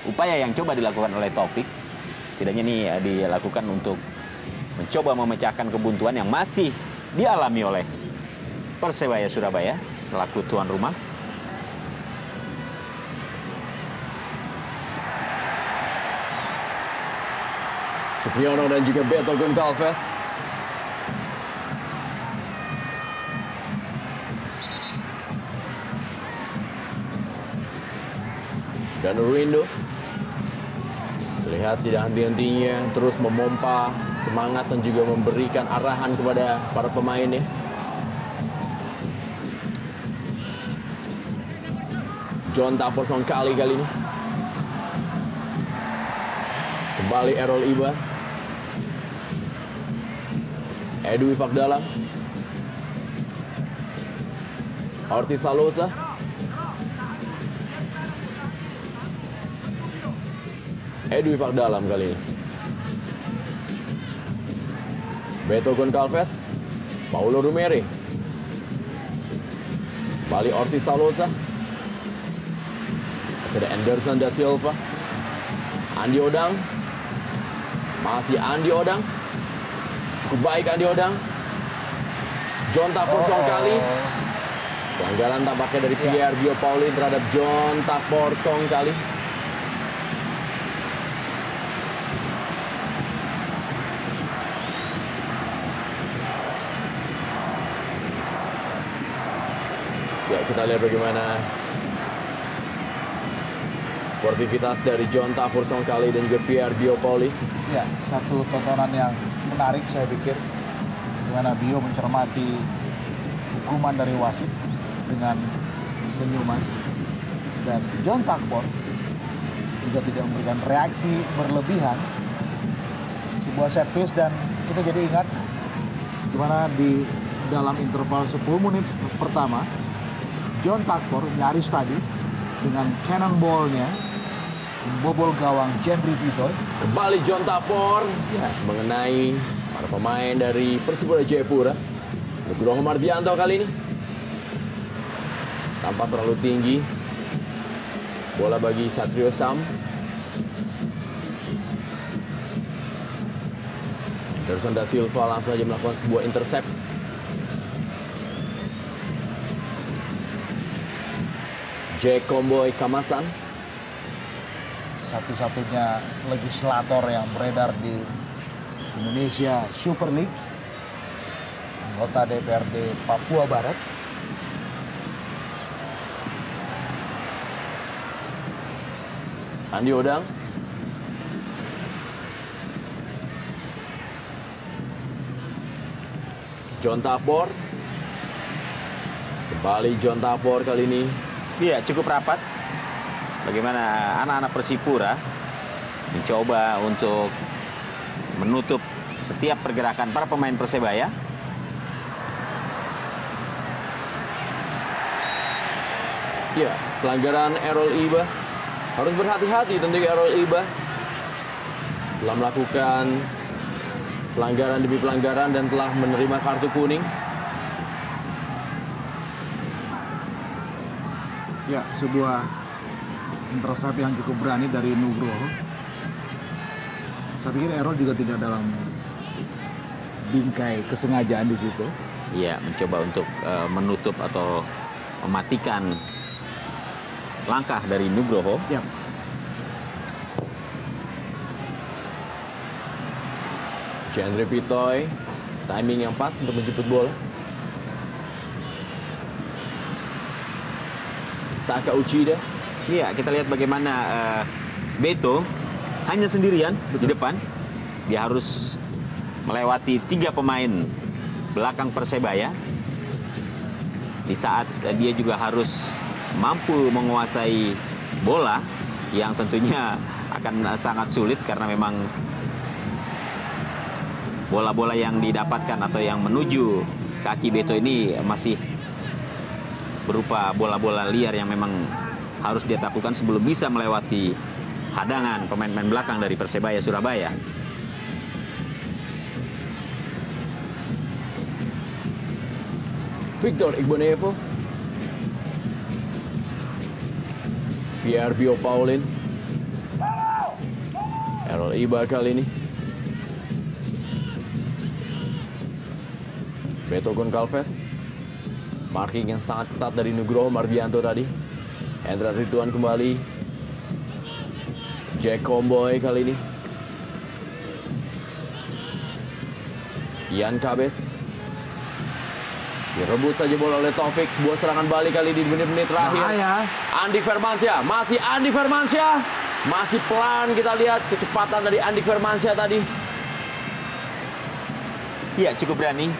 upaya yang coba dilakukan oleh Taufik, setidaknya ini dilakukan untuk mencoba memecahkan kebuntuan yang masih dialami oleh Persebaya Surabaya selaku tuan rumah. Supriyono dan juga Beto Goncalves. Dan Nurindo terlihat tidak henti-hentinya terus memompa semangat dan juga memberikan arahan kepada para pemainnya. John Takbor kali ini. Kembali Errol Iba. Edwi Fakdalam. Ortiz Salosa. Edwi Fakdalam kali ini. Beto Goncalves. Paulo Rumere. Kembali Ortiz Salosa. Masih ada Anderson da Silva. Andi Odang. Masih Andi Odang. Cukup baik Andi Odang. John Takbor kali. Pelanggaran tampaknya dari Pierre Bio Paulin terhadap John Takbor kali. Ya, kita lihat bagaimana sportivitas dari John Takbor kali dan juga Pierre Bio Paulin. Ya, satu tontonan yang menarik saya pikir, di mana Bio mencermati hukuman dari wasit dengan senyuman, dan John Takbor juga tidak memberikan reaksi berlebihan. Sebuah set piece, dan kita jadi ingat gimana di dalam interval 10 menit pertama John Takbor nyaris tadi dengan cannonball-nya membobol gawang Jendri Pitoy. Kembali John Takbor, mengenai para pemain dari Persipura Jayapura. Nugroho Mardianto kali ini tampak terlalu tinggi. Bola bagi Satrio Sam. Anderson da Silva langsung saja melakukan sebuah intercept. Jack Comboy Kamasan. Satu-satunya legislator yang beredar di Indonesia Super League. Anggota DPRD Papua Barat. Andi Odang. John Takbor. Kembali John Takbor kali ini. Iya, cukup rapat. Bagaimana anak-anak Persipura mencoba untuk menutup setiap pergerakan para pemain Persebaya. Ya, pelanggaran Errol Iba. Harus berhati-hati tentunya Errol Iba. Telah melakukan pelanggaran demi pelanggaran dan telah menerima kartu kuning. Ya, sebuah intercept yang cukup berani dari Nugroho. Saya pikir Errol juga tidak dalam bingkai kesengajaan di situ. Iya, mencoba untuk menutup atau mematikan langkah dari Nugroho. Ya. Chandra Pitoy, timing yang pas untuk menjemput bola. Taka Uchida. Iya, kita lihat bagaimana Beto hanya sendirian di depan. Dia harus melewati 3 pemain belakang Persebaya. Di saat dia juga harus mampu menguasai bola yang tentunya akan sangat sulit karena memang bola-bola yang didapatkan atau yang menuju kaki Beto ini masih berupa bola-bola liar yang memang harus dia taklukkan sebelum bisa melewati hadangan pemain-pemain belakang dari Persebaya Surabaya. Victor Igbonevo. Pierre Bio Paulin. Errol Iba kali ini. Beto Goncalves. Marking yang sangat ketat dari Nugroho Mardianto tadi. Hendra Ridwan kembali. Jack Comboy kali ini. Ian Kabes. Direbut saja bola oleh Taufik. Sebuah serangan balik kali di menit-menit terakhir. Bahaya. Andik Firmansyah. Masih Andik Firmansyah. Masih pelan kita lihat kecepatan dari Andik Firmansyah tadi. Iya, cukup berani.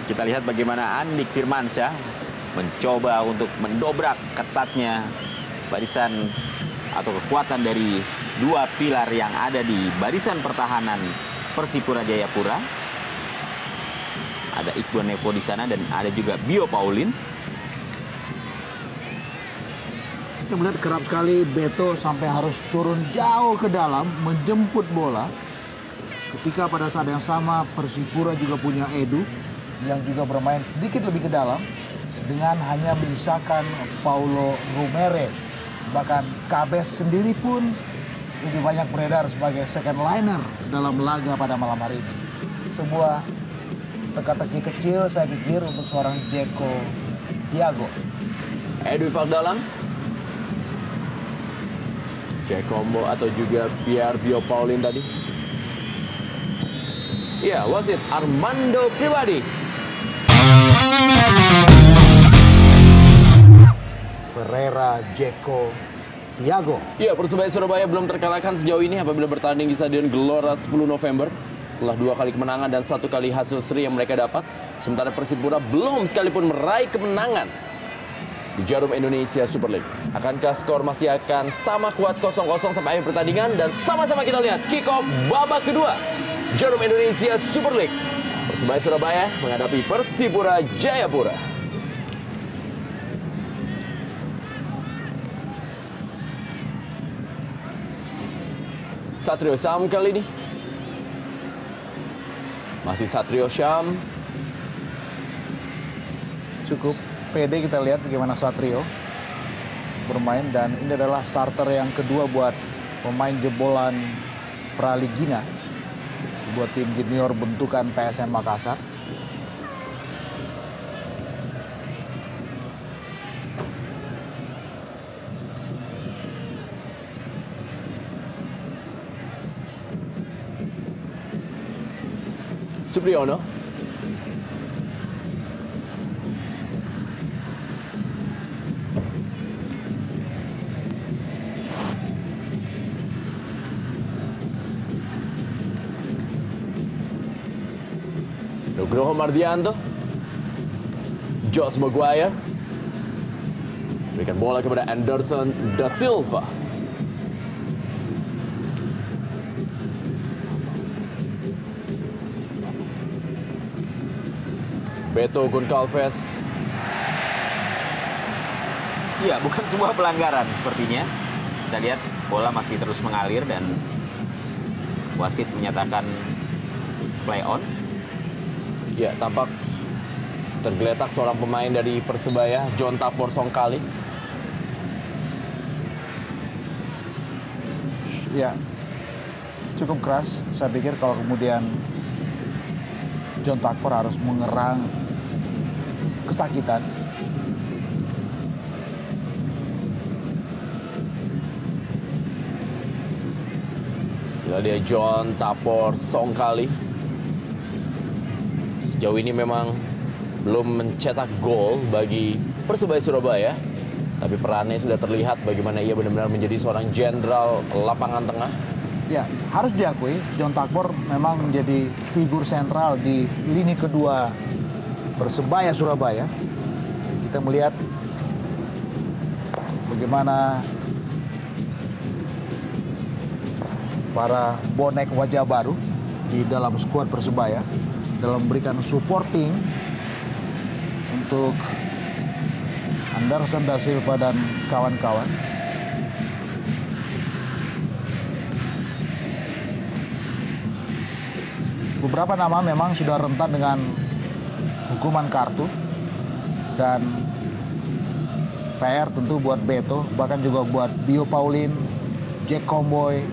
Kita lihat bagaimana Andik Firmansyah mencoba untuk mendobrak ketatnya barisan atau kekuatan dari 2 pilar yang ada di barisan pertahanan Persipura Jayapura. Ada Igbonevo di sana dan ada juga Bio Paulin. Kita melihat kerap sekali Beto sampai harus turun jauh ke dalam menjemput bola. Ketika pada saat yang sama Persipura juga punya Edu yang juga bermain sedikit lebih ke dalam dengan hanya menyisakan Paulo Rumere. Bahkan Kabes sendiri pun lebih banyak beredar sebagai second liner dalam laga pada malam hari ini. Sebuah teka-teki kecil saya pikir untuk seorang Jeko Tiago. Edu Fagdalang. Jack Combo atau juga Pierre Bio Paulin tadi. Iya, wasit Armando Pribadi. Ferreira Jeko Tiago. Iya, Persebaya Surabaya belum terkalahkan sejauh ini apabila bertanding di Stadion Gelora 10 November. Setelah 2 kali kemenangan dan 1 kali hasil seri yang mereka dapat. Sementara Persipura belum sekalipun meraih kemenangan di Jarum Indonesia Super League. Akankah skor masih akan sama kuat 0-0 sampai akhir pertandingan? Dan sama-sama kita lihat kick off babak kedua Jarum Indonesia Super League. Persebaya Surabaya menghadapi Persipura Jayapura. Satrio Syam kali ini. Masih Satrio Syam. Cukup pede kita lihat bagaimana Satrio bermain dan ini adalah starter yang kedua buat pemain jebolan Praligina, sebuah tim junior bentukan PSM Makassar. Supriyono. Nugroho Mardianto. Josh Maguire. Berikan bola kepada Anderson Da Silva. Beto Goncalves. Iya, bukan sebuah pelanggaran sepertinya. Kita lihat bola masih terus mengalir dan wasit menyatakan play on. Ya, tampak tergeletak seorang pemain dari Persebaya, John Tapor Songkali. Ya, cukup keras. Saya pikir kalau kemudian John Takpor harus mengerang kesakitan. Dia John Tapor Songkali. Sejauh ini memang belum mencetak gol bagi Persebaya Surabaya, tapi perannya sudah terlihat bagaimana ia benar-benar menjadi seorang jenderal lapangan tengah. Ya, harus diakui John Takpor memang menjadi figur sentral di lini kedua Persebaya Surabaya. Kita melihat bagaimana para bonek wajah baru di dalam skuad Persebaya dalam memberikan supporting untuk Anderson da Silva dan kawan-kawan. Beberapa nama memang sudah rentan dengan hukuman kartu dan PR tentu buat Beto, bahkan juga buat Bio Paulin, Jack Comboy,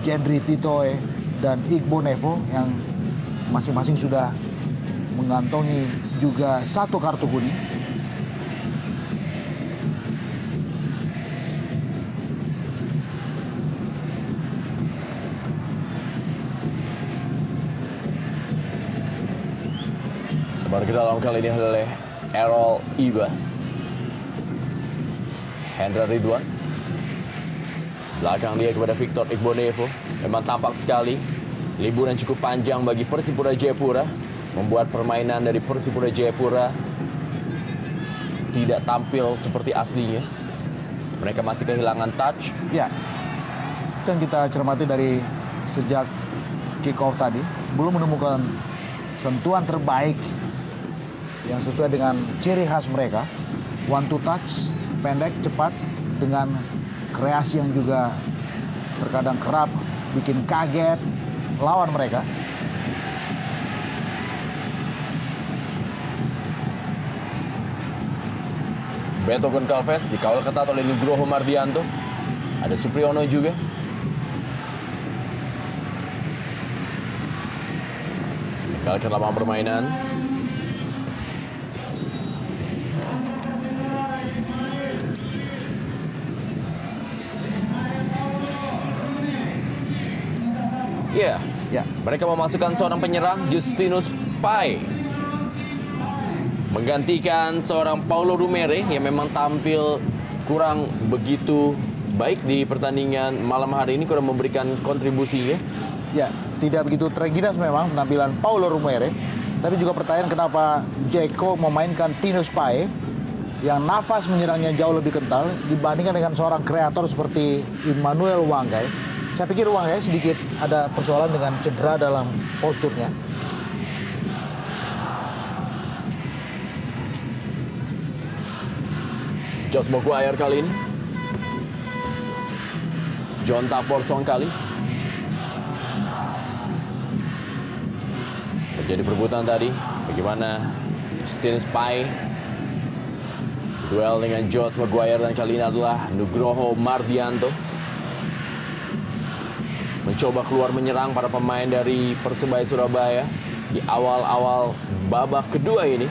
Gendry Pitoe, dan Igbo Nevo yang masing-masing sudah mengantongi juga 1 kartu kuning. Baru ke dalam kali ini oleh Errol Iba. Hendra Ridwan. Belakang dia kepada Victor Igbonevo. Memang tampak sekali liburan cukup panjang bagi Persipura Jayapura, membuat permainan dari Persipura Jayapura tidak tampil seperti aslinya. Mereka masih kehilangan touch. Ya, itu yang kita cermati dari sejak kick off tadi. Belum menemukan sentuhan terbaik yang sesuai dengan ciri khas mereka. One to touch, pendek, cepat, dengan kreasi yang juga terkadang kerap bikin kaget lawan mereka. Beto Goncalves dikawal ketat oleh Nugroho Mardianto. Ada Supriyono juga. Dikalahkan lapangan permainan. Ya, mereka memasukkan seorang penyerang, Justinus Pai, menggantikan seorang Paulo Rumere yang memang tampil kurang begitu baik di pertandingan malam hari ini, kurang memberikan kontribusinya. Ya, tidak begitu terengginas memang penampilan Paulo Rumere. Tapi juga pertanyaan kenapa Jeko memainkan Tinus Pai yang nafas menyerangnya jauh lebih kental dibandingkan dengan seorang kreator seperti Immanuel Wanggai. Saya pikir Wanggai sedikit ada persoalan dengan cedera dalam posturnya. Josh Maguire kali ini. John Tapor Songkali. Terjadi perebutan tadi. Bagaimana Justinus Pai duel dengan Josh Maguire, dan kali ini adalah Nugroho Mardianto. Mencoba keluar menyerang para pemain dari Persebaya Surabaya di awal-awal babak kedua ini.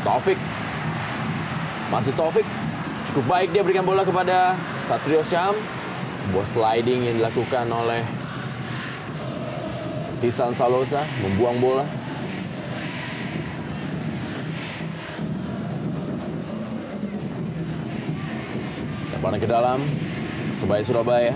Taufik. Masih Taufik. Cukup baik dia berikan bola kepada Satrio Syam. Sebuah sliding yang dilakukan oleh Tisan Salosa, membuang bola. Lemparan ke dalam Persebaya Surabaya.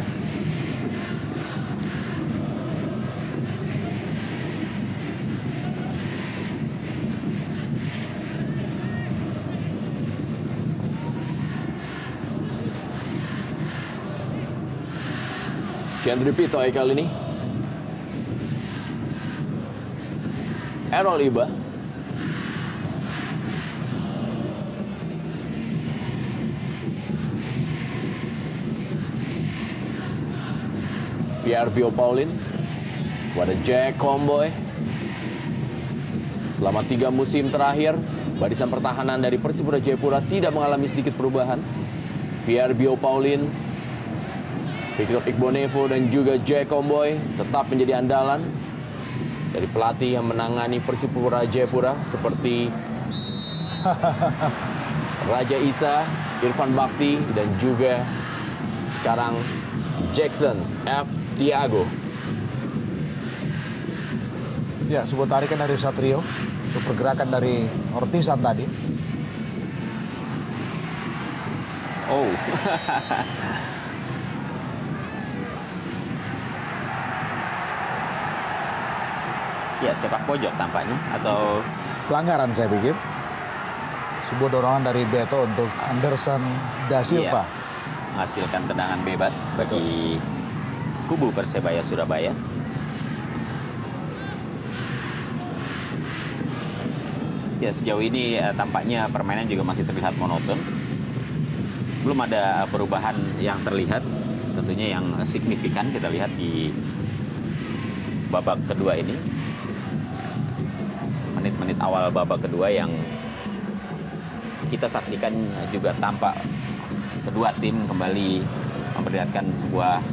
Gendry Pitoe kali ini. Errol Iba. Pierre Bio Paulin. Kepada Jack Comboy. Selama 3 musim terakhir, barisan pertahanan dari Persipura Jayapura tidak mengalami sedikit perubahan. Pierre Bio Paulin, Victor Igbonevo, dan juga Jack Comboy tetap menjadi andalan. dari pelatih yang menangani Persipura Jayapura seperti Raja Isa, Irfan Bakti, dan juga sekarang Jackson F. Tiago. Ya, sebuah tarikan dari Satrio untuk pergerakan dari Ortisan tadi. Oh. Ya, sepak pojok tampaknya atau Pelanggaran saya pikir. Sebuah dorongan dari Beto untuk Anderson da Silva. Iya, menghasilkan tendangan bebas bagi kubu Persebaya Surabaya. Ya, sejauh ini tampaknya permainan juga masih terlihat monoton. Belum ada perubahan yang terlihat, tentunya yang signifikan kita lihat di babak kedua ini. Menit-menit awal babak kedua yang kita saksikan juga tampak kedua tim kembali memperlihatkan sebuah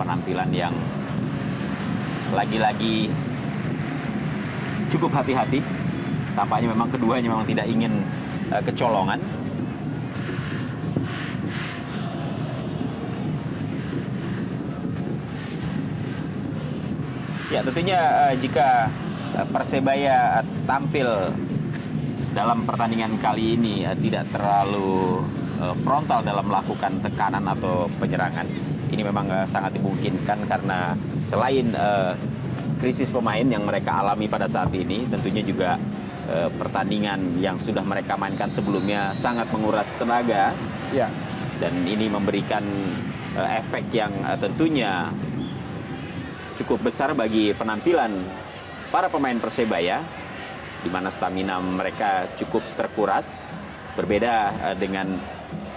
penampilan yang lagi-lagi cukup hati-hati. Tampaknya memang keduanya memang tidak ingin kecolongan. Ya, tentunya jika Persebaya tampil dalam pertandingan kali ini tidak terlalu frontal dalam melakukan tekanan atau penyerangan, ini memang sangat dimungkinkan karena selain krisis pemain yang mereka alami pada saat ini, tentunya juga pertandingan yang sudah mereka mainkan sebelumnya sangat menguras tenaga. Ya. Dan ini memberikan efek yang tentunya cukup besar bagi penampilan para pemain Persebaya, di mana stamina mereka cukup terkuras, berbeda dengan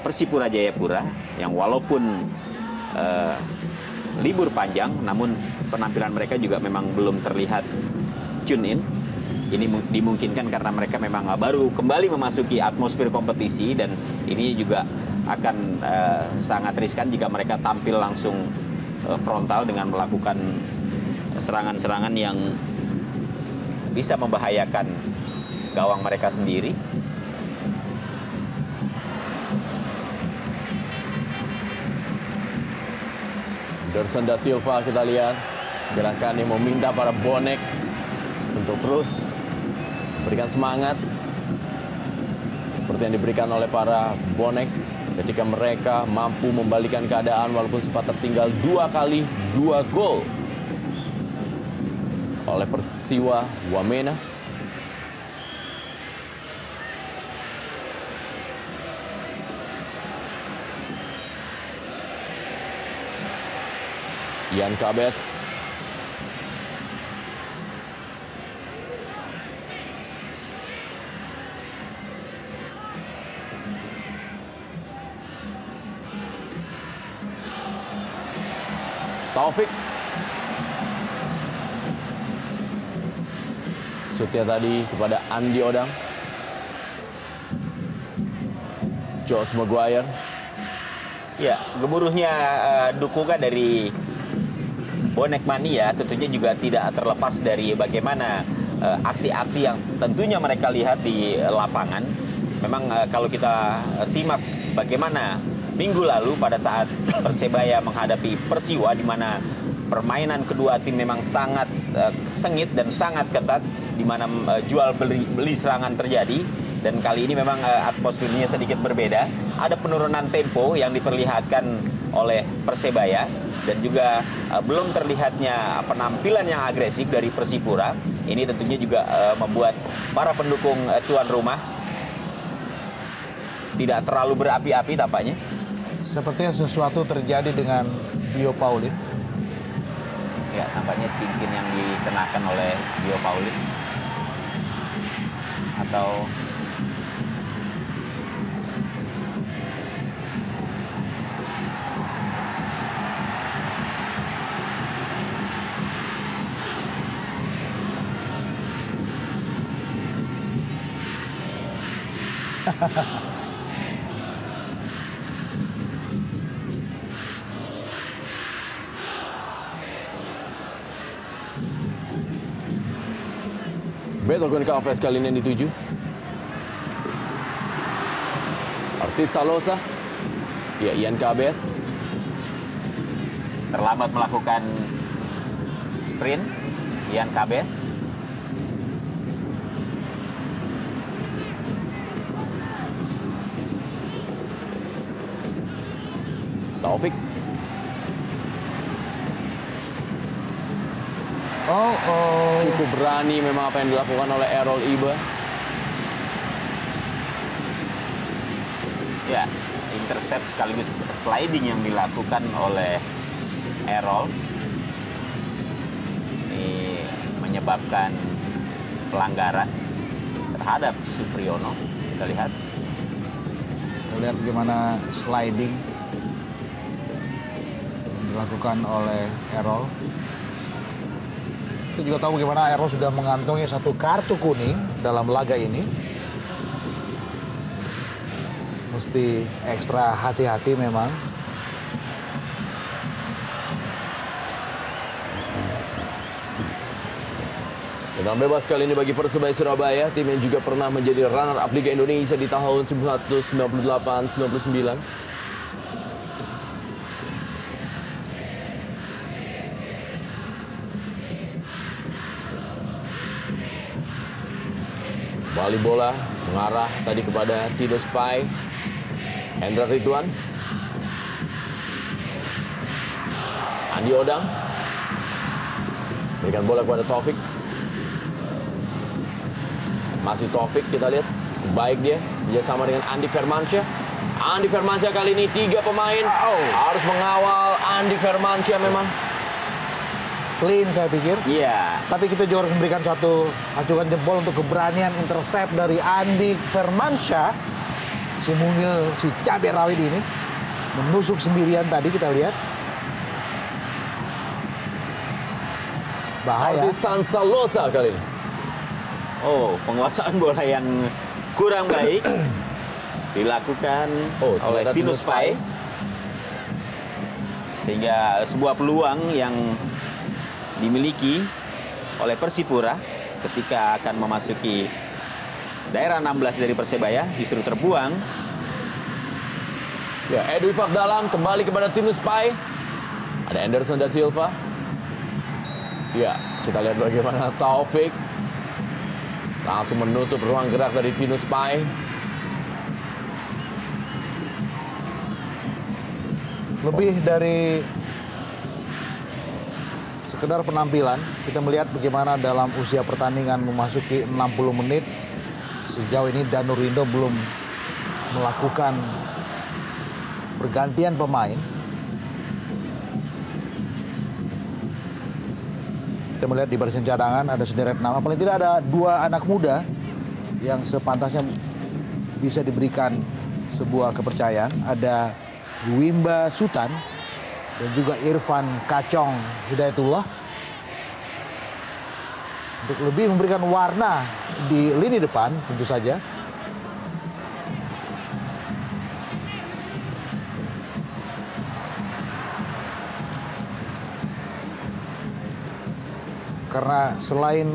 Persipura Jayapura yang walaupun libur panjang, namun penampilan mereka juga memang belum terlihat tune in. Ini dimungkinkan karena mereka memang baru kembali memasuki atmosfer kompetisi, dan ini juga akan sangat riskan jika mereka tampil langsung frontal dengan melakukan serangan-serangan yang bisa membahayakan gawang mereka sendiri. Anderson da Silva, kita lihat gerakan yang meminta para bonek untuk terus berikan semangat seperti yang diberikan oleh para bonek ketika mereka mampu membalikan keadaan walaupun sempat tertinggal 2 kali 2 gol oleh Persiwa Wamena. Ian Kabes. Taufik. Shootnya tadi kepada Andi Odang. Josh Maguire. Ya, gemuruhnya dukungan dari bonek mania tentunya juga tidak terlepas dari bagaimana aksi-aksi yang tentunya mereka lihat di lapangan. Memang kalau kita simak bagaimana minggu lalu pada saat Persebaya menghadapi Persiwa, di mana permainan kedua tim memang sangat sengit dan sangat ketat, di mana jual beli serangan terjadi, dan kali ini memang atmosfernya sedikit berbeda. Ada penurunan tempo yang diperlihatkan oleh Persebaya, dan juga belum terlihatnya penampilan yang agresif dari Persipura. Ini tentunya juga membuat para pendukung tuan rumah tidak terlalu berapi-api tampaknya. Sepertinya sesuatu terjadi dengan Bio Paulin. Ya, tampaknya cincin yang dikenakan oleh Bio Paulin. Atau Beto Goncalves kali ini yang dituju. Ortiz Salosa. Ya, Ian Cabez. Terlambat melakukan sprint, Ian Cabez. Taufik. Cukup berani memang apa yang dilakukan oleh Errol Iba. Ya, intercept sekaligus sliding yang dilakukan oleh Errol. Ini menyebabkan pelanggaran terhadap Supriyono. Kita lihat. Kita lihat bagaimana sliding yang dilakukan oleh Errol. Kita juga tahu bagaimana Errol sudah mengantongi 1 kartu kuning dalam laga ini. Mesti ekstra hati-hati memang. Tenang bebas kali ini bagi Persebaya Surabaya, tim yang juga pernah menjadi runner-up Liga Indonesia di tahun 1998-99. Kembali bola mengarah tadi kepada Tino Spy. Hendra Ridwan. Andi Odang. Berikan bola kepada Taufik. Masih Taufik, kita lihat cukup baik dia. Bersama dengan Andik Firmansyah. Andik Firmansyah kali ini 3 pemain. Harus mengawal Andik Firmansyah memang. Clean saya pikir. Iya. Tapi kita juga harus memberikan satu acungan jempol untuk keberanian intercept dari Andik Firmansyah. Si mungil, si cabai rawit ini. Menusuk sendirian tadi kita lihat. Bahaya. Ortiz Salosa kali ini. Oh, penguasaan bola yang kurang baik dilakukan oleh Tino Spy. Sehingga sebuah peluang yang dimiliki oleh Persipura ketika akan memasuki daerah 16 dari Persebaya justru terbuang. Ya, Edwi Fakdalam kembali kepada Tino Spy. Ada Anderson da Silva. Ya, kita lihat bagaimana Taufik langsung menutup ruang gerak dari Tino Spy. Lebih dari sekedar penampilan, kita melihat bagaimana dalam usia pertandingan memasuki 60 menit. Sejauh ini Danurindo belum melakukan pergantian pemain. Kita melihat di barisan cadangan ada sederet nama. Paling tidak ada 2 anak muda yang sepantasnya bisa diberikan sebuah kepercayaan. Ada Wimba Sutan dan juga Irfan Kacong Hidayatullah untuk lebih memberikan warna di lini depan tentu saja. Karena selain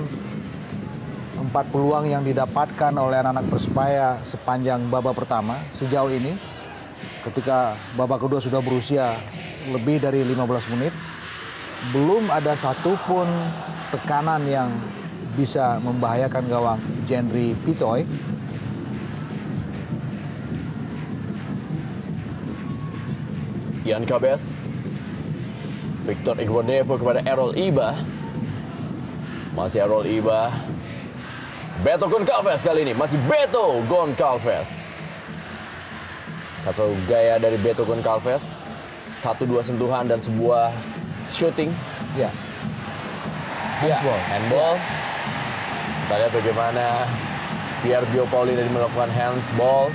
4 peluang yang didapatkan oleh anak-anak Persebaya sepanjang babak pertama sejauh ini, ketika babak kedua sudah berusia lebih dari 15 menit, belum ada satupun tekanan yang bisa membahayakan gawang Jendri Pitoy. Ian Cabez. Victor Igbonevo kepada Errol Iba. Masih Errol Iba. Beto Goncalves kali ini. Masih Beto Goncalves. Satu gaya dari Beto Goncalves. 1-2 sentuhan dan sebuah shooting. Ya. Handsball. Handball. Kita lihat bagaimana Pierre Biopoli tadi melakukan handsball.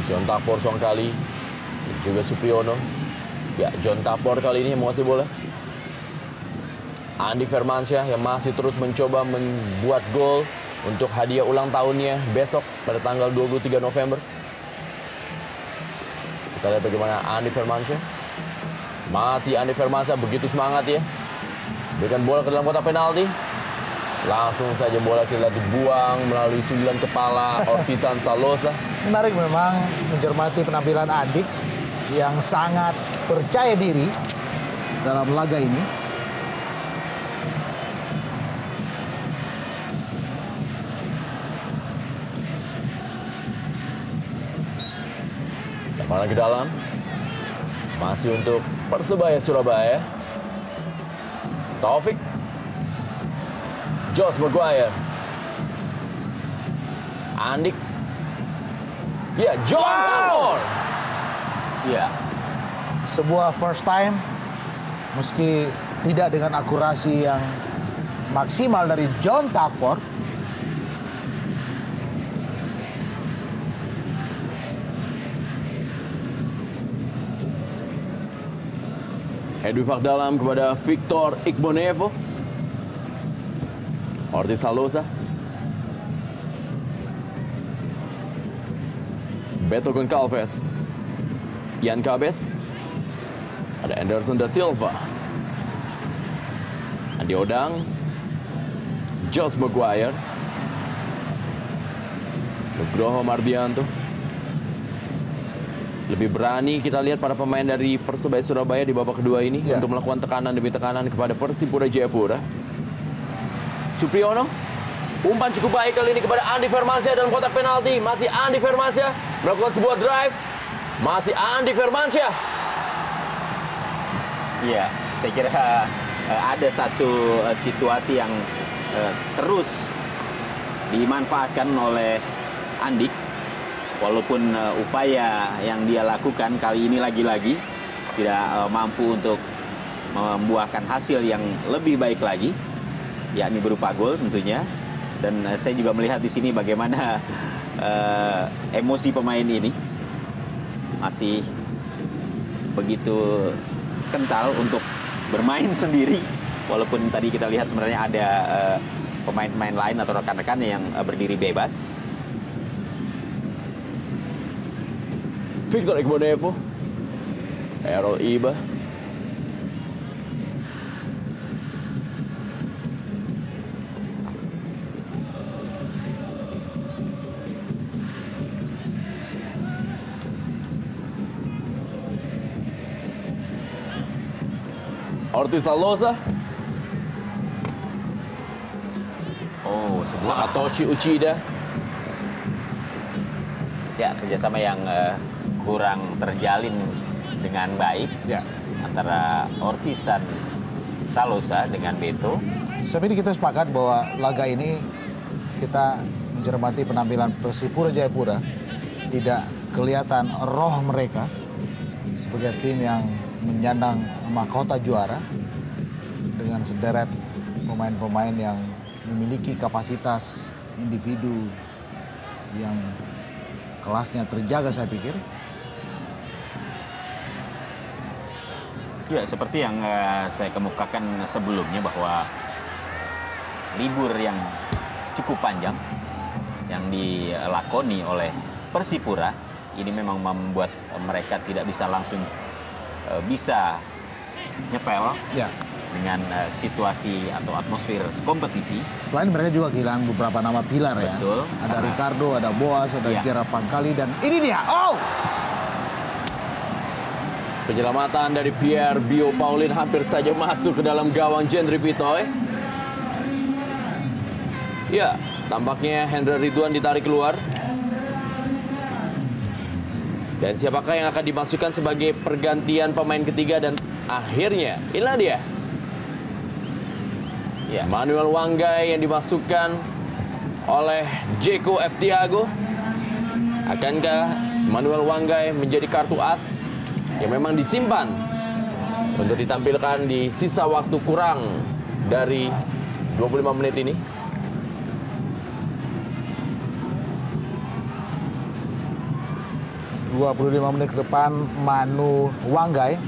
John Tapor seorang kali. Juga Supriyono. Ya, John Tapor kali ini yang menguasai bola. Andi Firmansyah yang masih terus mencoba membuat gol untuk hadiah ulang tahunnya besok pada tanggal 23 November. Kita lihat bagaimana Andi Firmansyah Masih Andi Firmansyah begitu semangat ya. Berikan bola ke dalam kotak penalti. Langsung saja bola kita dibuang melalui sundulan kepala Ortisan Salosa. Menarik memang mencermati penampilan Andik yang sangat percaya diri dalam laga ini. Lemparan ke dalam. Masih untuk Persebaya Surabaya. Taufik. Josh Maguire. Andik. Ya, John Takor. Ya. Sebuah first time, meski tidak dengan akurasi yang maksimal dari John Takor. Edwi Fakdalam kepada Victor Igbonevo. Ortiz Salosa. Beto Goncalves. Ian Cabes. Ada Anderson da Silva. Andi Odang. Josh Maguire. Nugroho Mardianto. Lebih berani kita lihat para pemain dari Persebaya Surabaya di babak kedua ini untuk melakukan tekanan demi tekanan kepada Persipura Jayapura. Supriyono, umpan cukup baik kali ini kepada Andi Firmansyah dalam kotak penalti. Masih Andi Firmansyah melakukan sebuah drive. Masih Andi Firmansyah. Iya, saya kira ada satu situasi yang terus dimanfaatkan oleh Andik. Walaupun upaya yang dia lakukan kali ini lagi-lagi tidak mampu untuk membuahkan hasil yang lebih baik lagi, yakni berupa gol tentunya. Dan saya juga melihat di sini bagaimana emosi pemain ini masih begitu kental untuk bermain sendiri. Walaupun tadi kita lihat sebenarnya ada pemain-pemain lain atau rekan-rekannya yang berdiri bebas. Victor Igbonevo. Errol Iba. Ortiz Salosa. Oh, sebuah Takatoshi Uchida. ya kerjasama yang kurang terjalin dengan baik antara Ortisan Salosa dengan Beto. Tapi kita sepakat bahwa laga ini kita mencermati penampilan Persipura Jayapura, tidak kelihatan roh mereka sebagai tim yang menyandang mahkota juara dengan sederet pemain-pemain yang memiliki kapasitas individu yang kelasnya terjaga, saya pikir. Ya, seperti yang saya kemukakan sebelumnya bahwa libur yang cukup panjang yang dilakoni oleh Persipura ini memang membuat mereka tidak bisa langsung bisa nyepel dengan situasi atau atmosfer kompetisi. Selain mereka juga kehilangan beberapa nama pilar. Betul, ya. Ada Ricardo, ada Boas, ada Gerard Pangkali, dan ini dia. Oh! Penyelamatan dari Pierre Bio Paulin hampir saja masuk ke dalam gawang Jendri Pitoy. Ya, tampaknya Hendra Ridwan ditarik keluar. Dan siapakah yang akan dimasukkan sebagai pergantian pemain ketiga, dan akhirnya inilah dia. Ya. Manuel Wanggai yang dimasukkan oleh Jeko F. Tiago. Akankah Manuel Wanggai menjadi kartu as yang memang disimpan untuk ditampilkan di sisa waktu kurang dari 25 menit ini? ...25 menit ke depan, Manu Wanggai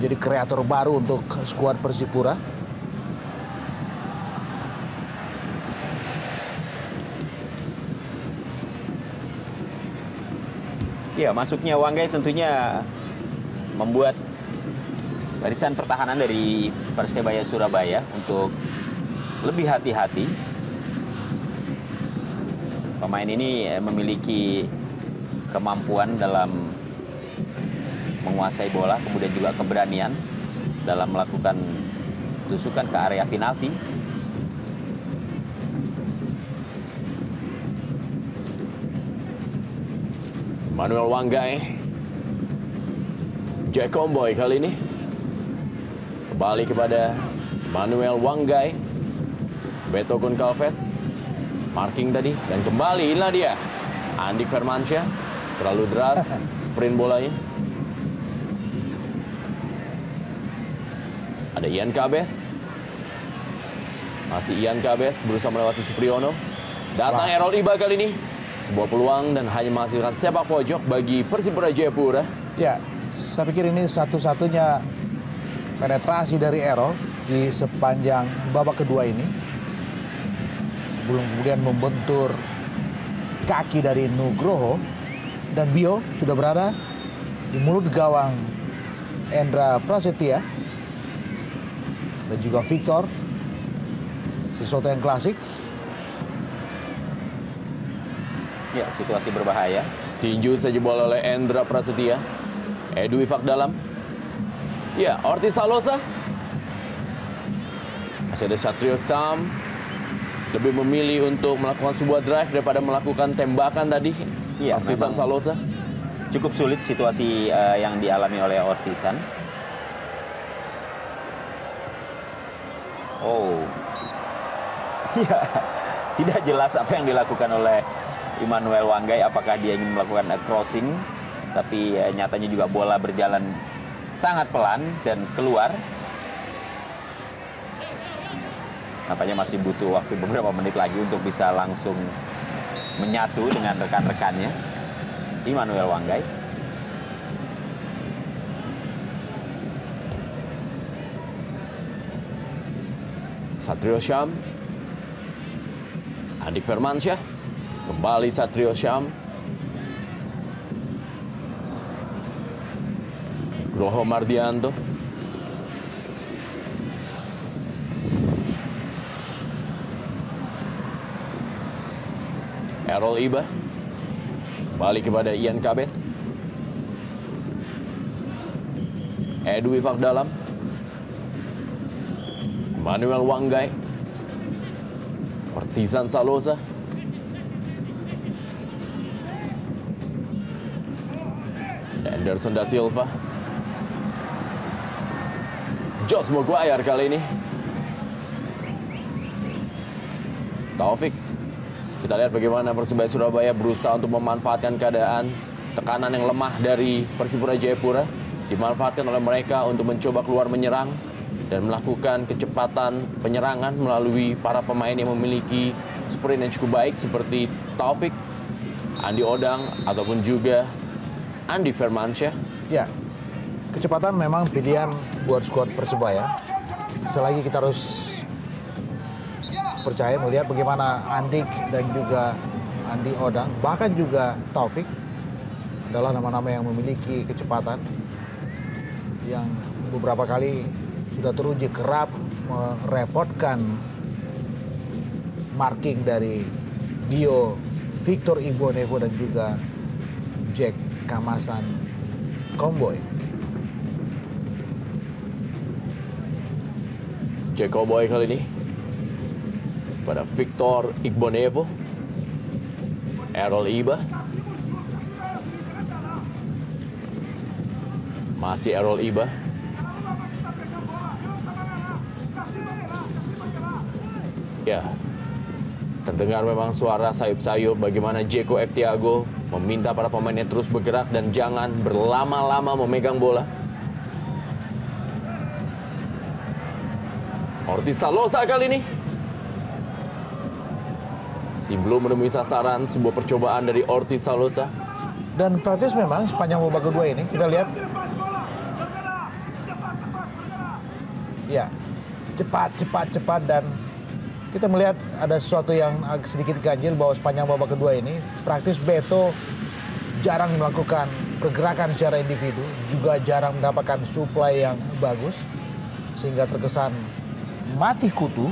jadi kreator baru untuk skuad Persipura. Ya, masuknya Wanggai tentunya membuat barisan pertahanan dari Persebaya Surabaya untuk lebih hati-hati. Pemain ini memiliki kemampuan dalam menguasai bola, kemudian juga keberanian dalam melakukan tusukan ke area penalti. Manuel Wanggai, Jack Comboy kali ini kembali kepada Manuel Wanggai, Beto Goncalves, marking tadi, dan kembali inilah dia Andik Firmansyah, terlalu deras sprint bolanya. Ada Ian Kabes, masih Ian Kabes berusaha melewati Supriyono. Datang Errol Iba kali ini. Sebuah peluang dan hanya menghasilkan sepak pojok bagi Persipura Jayapura. Ya, saya pikir ini satu-satunya penetrasi dari Errol di sepanjang babak kedua ini. Sebelum kemudian membentur kaki dari Nugroho, dan Bio sudah berada di mulut gawang Endra Prasetya dan juga Victor. Sesuatu yang klasik. Ya, situasi berbahaya. Tinju saja bola oleh Endra Prasetya. Edu Ifak dalam. Ya, Ortiz Salosa. Masih ada Satrio Sam. Lebih memilih untuk melakukan sebuah drive daripada melakukan tembakan tadi. Ya, Ortizan Salosa. Cukup sulit situasi yang dialami oleh Ortizan. Oh. Ya, tidak jelas apa yang dilakukan oleh Immanuel Wanggai, apakah dia ingin melakukan crossing, tapi nyatanya juga bola berjalan sangat pelan dan keluar. Nampaknya masih butuh waktu beberapa menit lagi untuk bisa langsung menyatu dengan rekan-rekannya. Immanuel Wanggai. Satrio Syam. Andik Firmansyah. Kembali Satrio Syam. Nugroho Mardianto. Errol Iba. Kembali kepada Ian Kabes. Edu Ifak dalam. Manuel Wanggai. Ortizan Salosa. Anderson da Silva. Josh Maguire kali ini. Taufik. Kita lihat bagaimana Persebaya Surabaya berusaha untuk memanfaatkan keadaan tekanan yang lemah dari Persipura Jayapura. Dimanfaatkan oleh mereka untuk mencoba keluar menyerang dan melakukan kecepatan penyerangan melalui para pemain yang memiliki sprint yang cukup baik seperti Taufik, Andi Odang, ataupun juga Andi Firmansyah. Ya, kecepatan memang pilihan buat skuad Persebaya. Selagi kita harus percaya melihat bagaimana Andik dan juga Andi Odang, bahkan juga Taufik adalah nama-nama yang memiliki kecepatan yang beberapa kali sudah teruji kerap merepotkan marking dari Bio, Victor Ibonevo dan juga Jack Kamasan Comboy. Jack Comboy kali ini pada Victor Ibonevo. Errol Iba. Masih Errol Iba. Ya, terdengar memang suara sayup-sayup bagaimana Jeko F. Tiago meminta para pemainnya terus bergerak dan jangan berlama-lama memegang bola. Ortiz Salosa kali ini masih belum menemui sasaran, sebuah percobaan dari Ortiz Salosa. Dan praktis memang sepanjang babak kedua ini kita lihat ya cepat dan kita melihat ada sesuatu yang sedikit ganjil bahwa sepanjang babak kedua ini praktis Beto jarang melakukan pergerakan secara individu, juga jarang mendapatkan suplai yang bagus, sehingga terkesan mati kutu.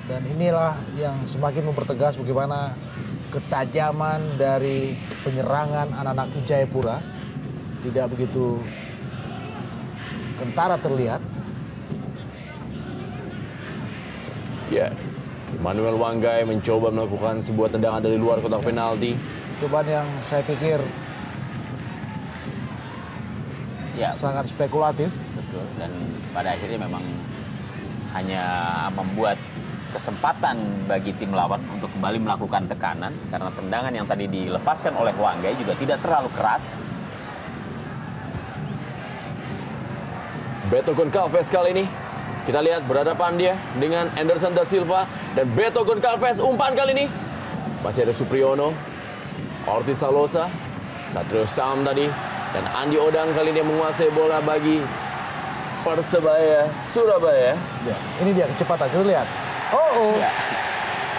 Dan inilah yang semakin mempertegas bagaimana ketajaman dari penyerangan anak-anak Jayapura tidak begitu kentara terlihat. Ya, Immanuel Wanggai mencoba melakukan sebuah tendangan dari luar kotak penalti. Cobaan yang saya pikir Ya, sangat spekulatif. betul. Dan pada akhirnya memang hanya membuat kesempatan bagi tim lawan untuk kembali melakukan tekanan karena tendangan yang tadi dilepaskan oleh Wanggai juga tidak terlalu keras. Beto Goncalves kali ini kita lihat berhadapan dia dengan Anderson da Silva, dan Beto Goncalves umpan kali ini masih ada Supriyono, Ortiz Salosa, Satrio Sam tadi, dan Andi Odang kali ini yang menguasai bola bagi Persebaya Surabaya. Ya, ini dia kecepatan, kita lihat. Ya.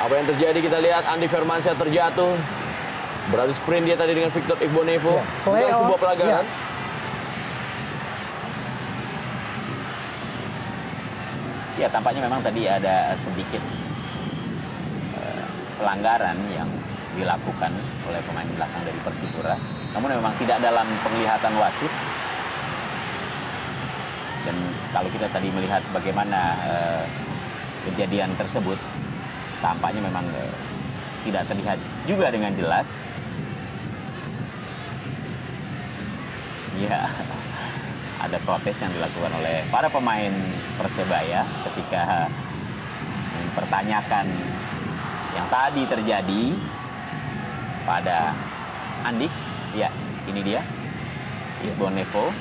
Apa yang terjadi kita lihat, Andi Firmansyah terjatuh. Beradu sprint dia tadi dengan Victor Igbonevo. Ya, Bukan sebuah pelanggaran. Ya, tampaknya memang tadi ada sedikit pelanggaran yang dilakukan oleh pemain belakang dari Persipura. Namun memang tidak dalam penglihatan wasit. Dan kalau kita tadi melihat bagaimana kejadian tersebut, tampaknya memang tidak terlihat juga dengan jelas. Ya, ada protes yang dilakukan oleh para pemain Persebaya ketika mempertanyakan yang tadi terjadi pada Andik. Ya, ini dia, Igbonevo.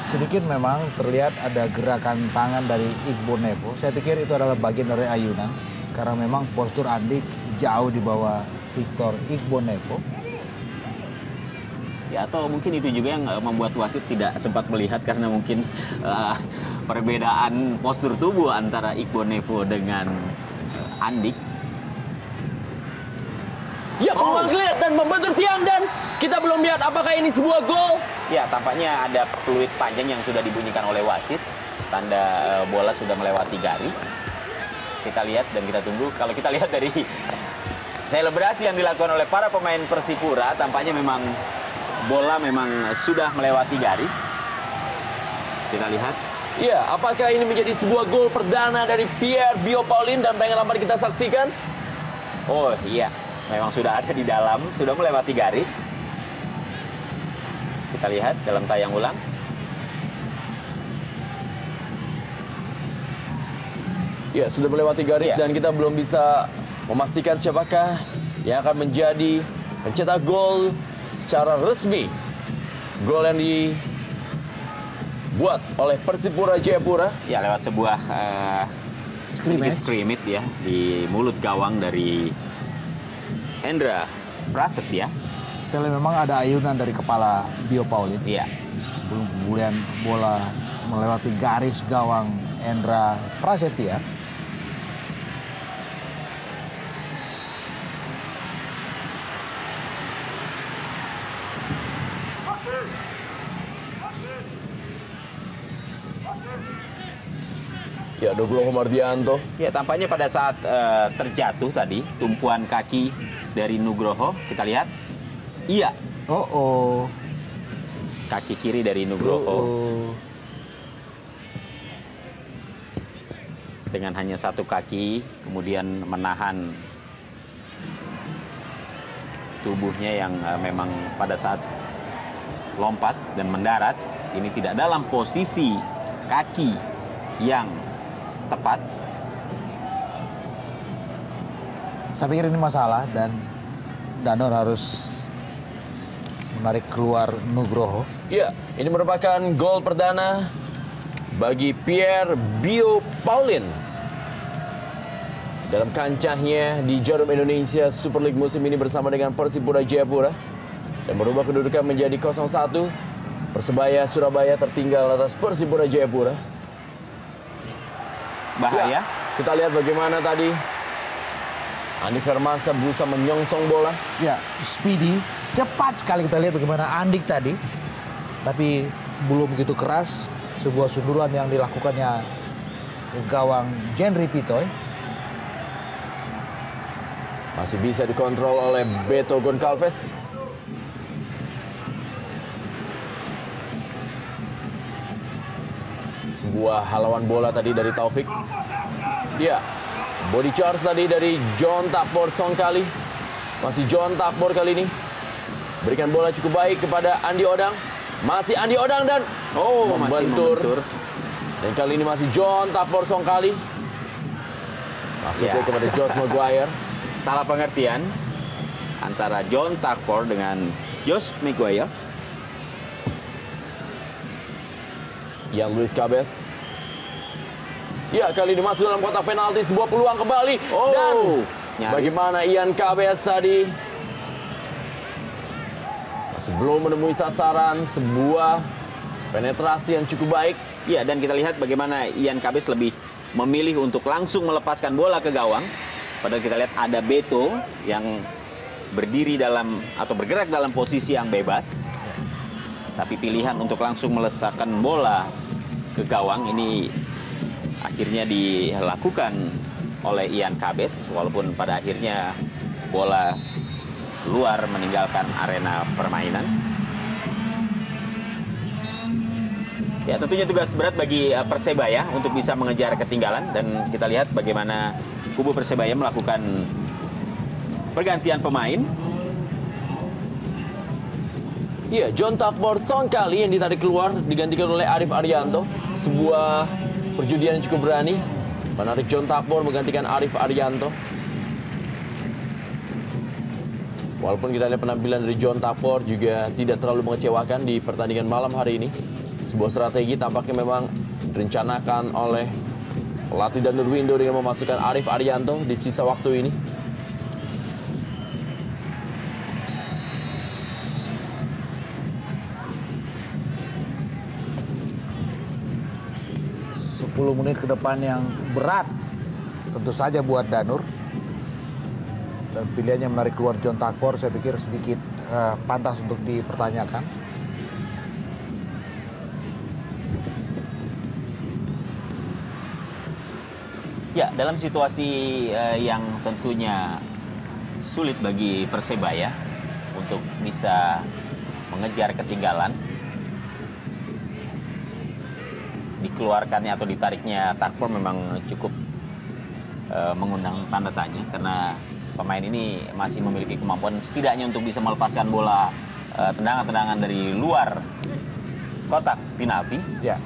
Sedikit memang terlihat ada gerakan tangan dari Igbonevo. Saya pikir itu adalah bagian dari ayunan, karena memang postur Andik jauh di bawah Victor Igbonevo. Ya, atau mungkin itu juga yang membuat wasit tidak sempat melihat karena mungkin perbedaan postur tubuh antara Igbonevo dengan Andik. Ya, peluang clear dan membentur tiang, dan kita belum lihat apakah ini sebuah gol. Ya, tampaknya ada peluit panjang yang sudah dibunyikan oleh wasit. Tanda bola sudah melewati garis. Kita lihat dan kita tunggu. Kalau kita lihat dari selebrasi yang dilakukan oleh para pemain Persipura, tampaknya memang bola memang sudah melewati garis. Kita lihat. Ya, apakah ini menjadi sebuah gol perdana dari Pierre Biopaulin dan tayangan lambat kita saksikan? Oh iya, memang sudah ada di dalam, sudah melewati garis. Kita lihat dalam tayang ulang. Ya, sudah melewati garis dan kita belum bisa memastikan siapakah yang akan menjadi pencetak gol secara resmi. Gol yang dibuat oleh Persipura Jayapura. Ya, lewat sebuah sedikit scrimmage ya di mulut gawang dari Hendra Prasetya. Kita lihat memang ada ayunan dari kepala Biopaulin. Iya. Sebelum kemudian bola melewati garis gawang Hendra Prasetya. Ya, Nugroho Mardianto. Ya, tampaknya pada saat terjatuh tadi, tumpuan kaki dari Nugroho, kita lihat. Iya. Kaki kiri dari Nugroho. Dengan hanya satu kaki, kemudian menahan tubuhnya yang memang pada saat lompat dan mendarat, ini tidak dalam posisi kaki yang tepat. Saya pikir ini masalah dan Danur harus menarik keluar Nugroho. Ya, ini merupakan gol perdana bagi Pierre Biopaulin dalam kancahnya di Jarum Indonesia Super League musim ini bersama dengan Persipura Jayapura, dan merubah kedudukan menjadi 0-1. Persebaya Surabaya tertinggal atas Persipura Jayapura. Bahaya. Ya, kita lihat bagaimana tadi Andik Firmansyah berusaha menyongsong bola. Ya, speedy, cepat sekali kita lihat bagaimana Andik tadi. Tapi belum begitu keras. Sebuah sundulan yang dilakukannya ke gawang Jendri Pitoy. Masih bisa dikontrol oleh Beto Goncalves. Sebuah halauan bola tadi dari Taufik. Ya, body charge tadi dari John Takbor Songkali. Masih John Takbor kali ini. Berikan bola cukup baik kepada Andi Odang. Masih Andi Odang dan masih membentur. Dan kali ini masih John Takbor Songkali. Masuknya kepada Josh Maguire. Salah pengertian antara John Takbor dengan Josh Maguire. Yang Luis Cabez. Ya, kali ini masuk dalam kotak penalti, sebuah peluang kembali. Dan nyaris. Bagaimana Ian Cabez tadi masih belum menemui sasaran, sebuah penetrasi yang cukup baik. Ya, dan kita lihat bagaimana Ian Cabez lebih memilih untuk langsung melepaskan bola ke gawang. Padahal kita lihat ada Beto yang berdiri dalam atau bergerak dalam posisi yang bebas. Tapi pilihan untuk langsung melesakkan bola ke gawang ini akhirnya dilakukan oleh Ian Cabez, walaupun pada akhirnya bola keluar meninggalkan arena permainan. Ya, tentunya tugas berat bagi Persebaya untuk bisa mengejar ketinggalan, dan kita lihat bagaimana kubu Persebaya melakukan pergantian pemain. Iya, John Takbor Songkali yang ditarik keluar digantikan oleh Arif Arianto. Sebuah perjudian yang cukup berani. Menarik John Takbor menggantikan Arif Arianto. Walaupun kita lihat penampilan dari John Takbor juga tidak terlalu mengecewakan di pertandingan malam hari ini. Sebuah strategi tampaknya memang direncanakan oleh pelatih Danur Windo dengan memasukkan Arif Arianto di sisa waktu ini. Menit ke depan yang berat tentu saja buat Danur, dan pilihannya menarik keluar John Takbor saya pikir sedikit pantas untuk dipertanyakan. Ya, dalam situasi yang tentunya sulit bagi Persebaya untuk bisa mengejar ketinggalan, dikeluarkannya atau ditariknya Takbor memang cukup mengundang tanda tanya, karena pemain ini masih memiliki kemampuan setidaknya untuk bisa melepaskan bola tendangan-tendangan dari luar kotak penalti. Ya.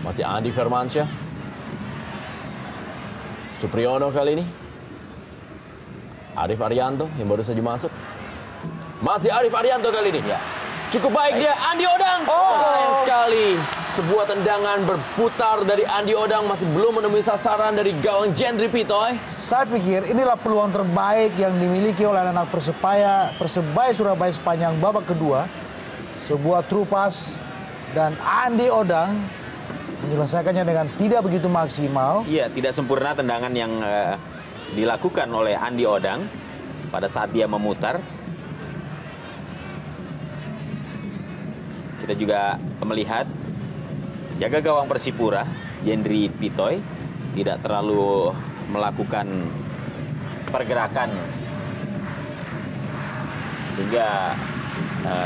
Masih Andi Firmansyah. Supriyono kali ini. Arif Arianto yang baru saja masuk. Masih Arif Arianto kali ini. Ya. Cukup baik dia, Andi Odang. Sayang sekali. Sebuah tendangan berputar dari Andi Odang masih belum menemui sasaran dari gawang Jendri Pitoy. Saya pikir inilah peluang terbaik yang dimiliki oleh anak Persebaya Surabaya sepanjang babak kedua. Sebuah true pass dan Andi Odang menyelesaikannya dengan tidak begitu maksimal. Iya, tidak sempurna tendangan yang dilakukan oleh Andi Odang pada saat dia memutar. Kita juga melihat jaga gawang Persipura, Jendri Pitoy, tidak terlalu melakukan pergerakan, sehingga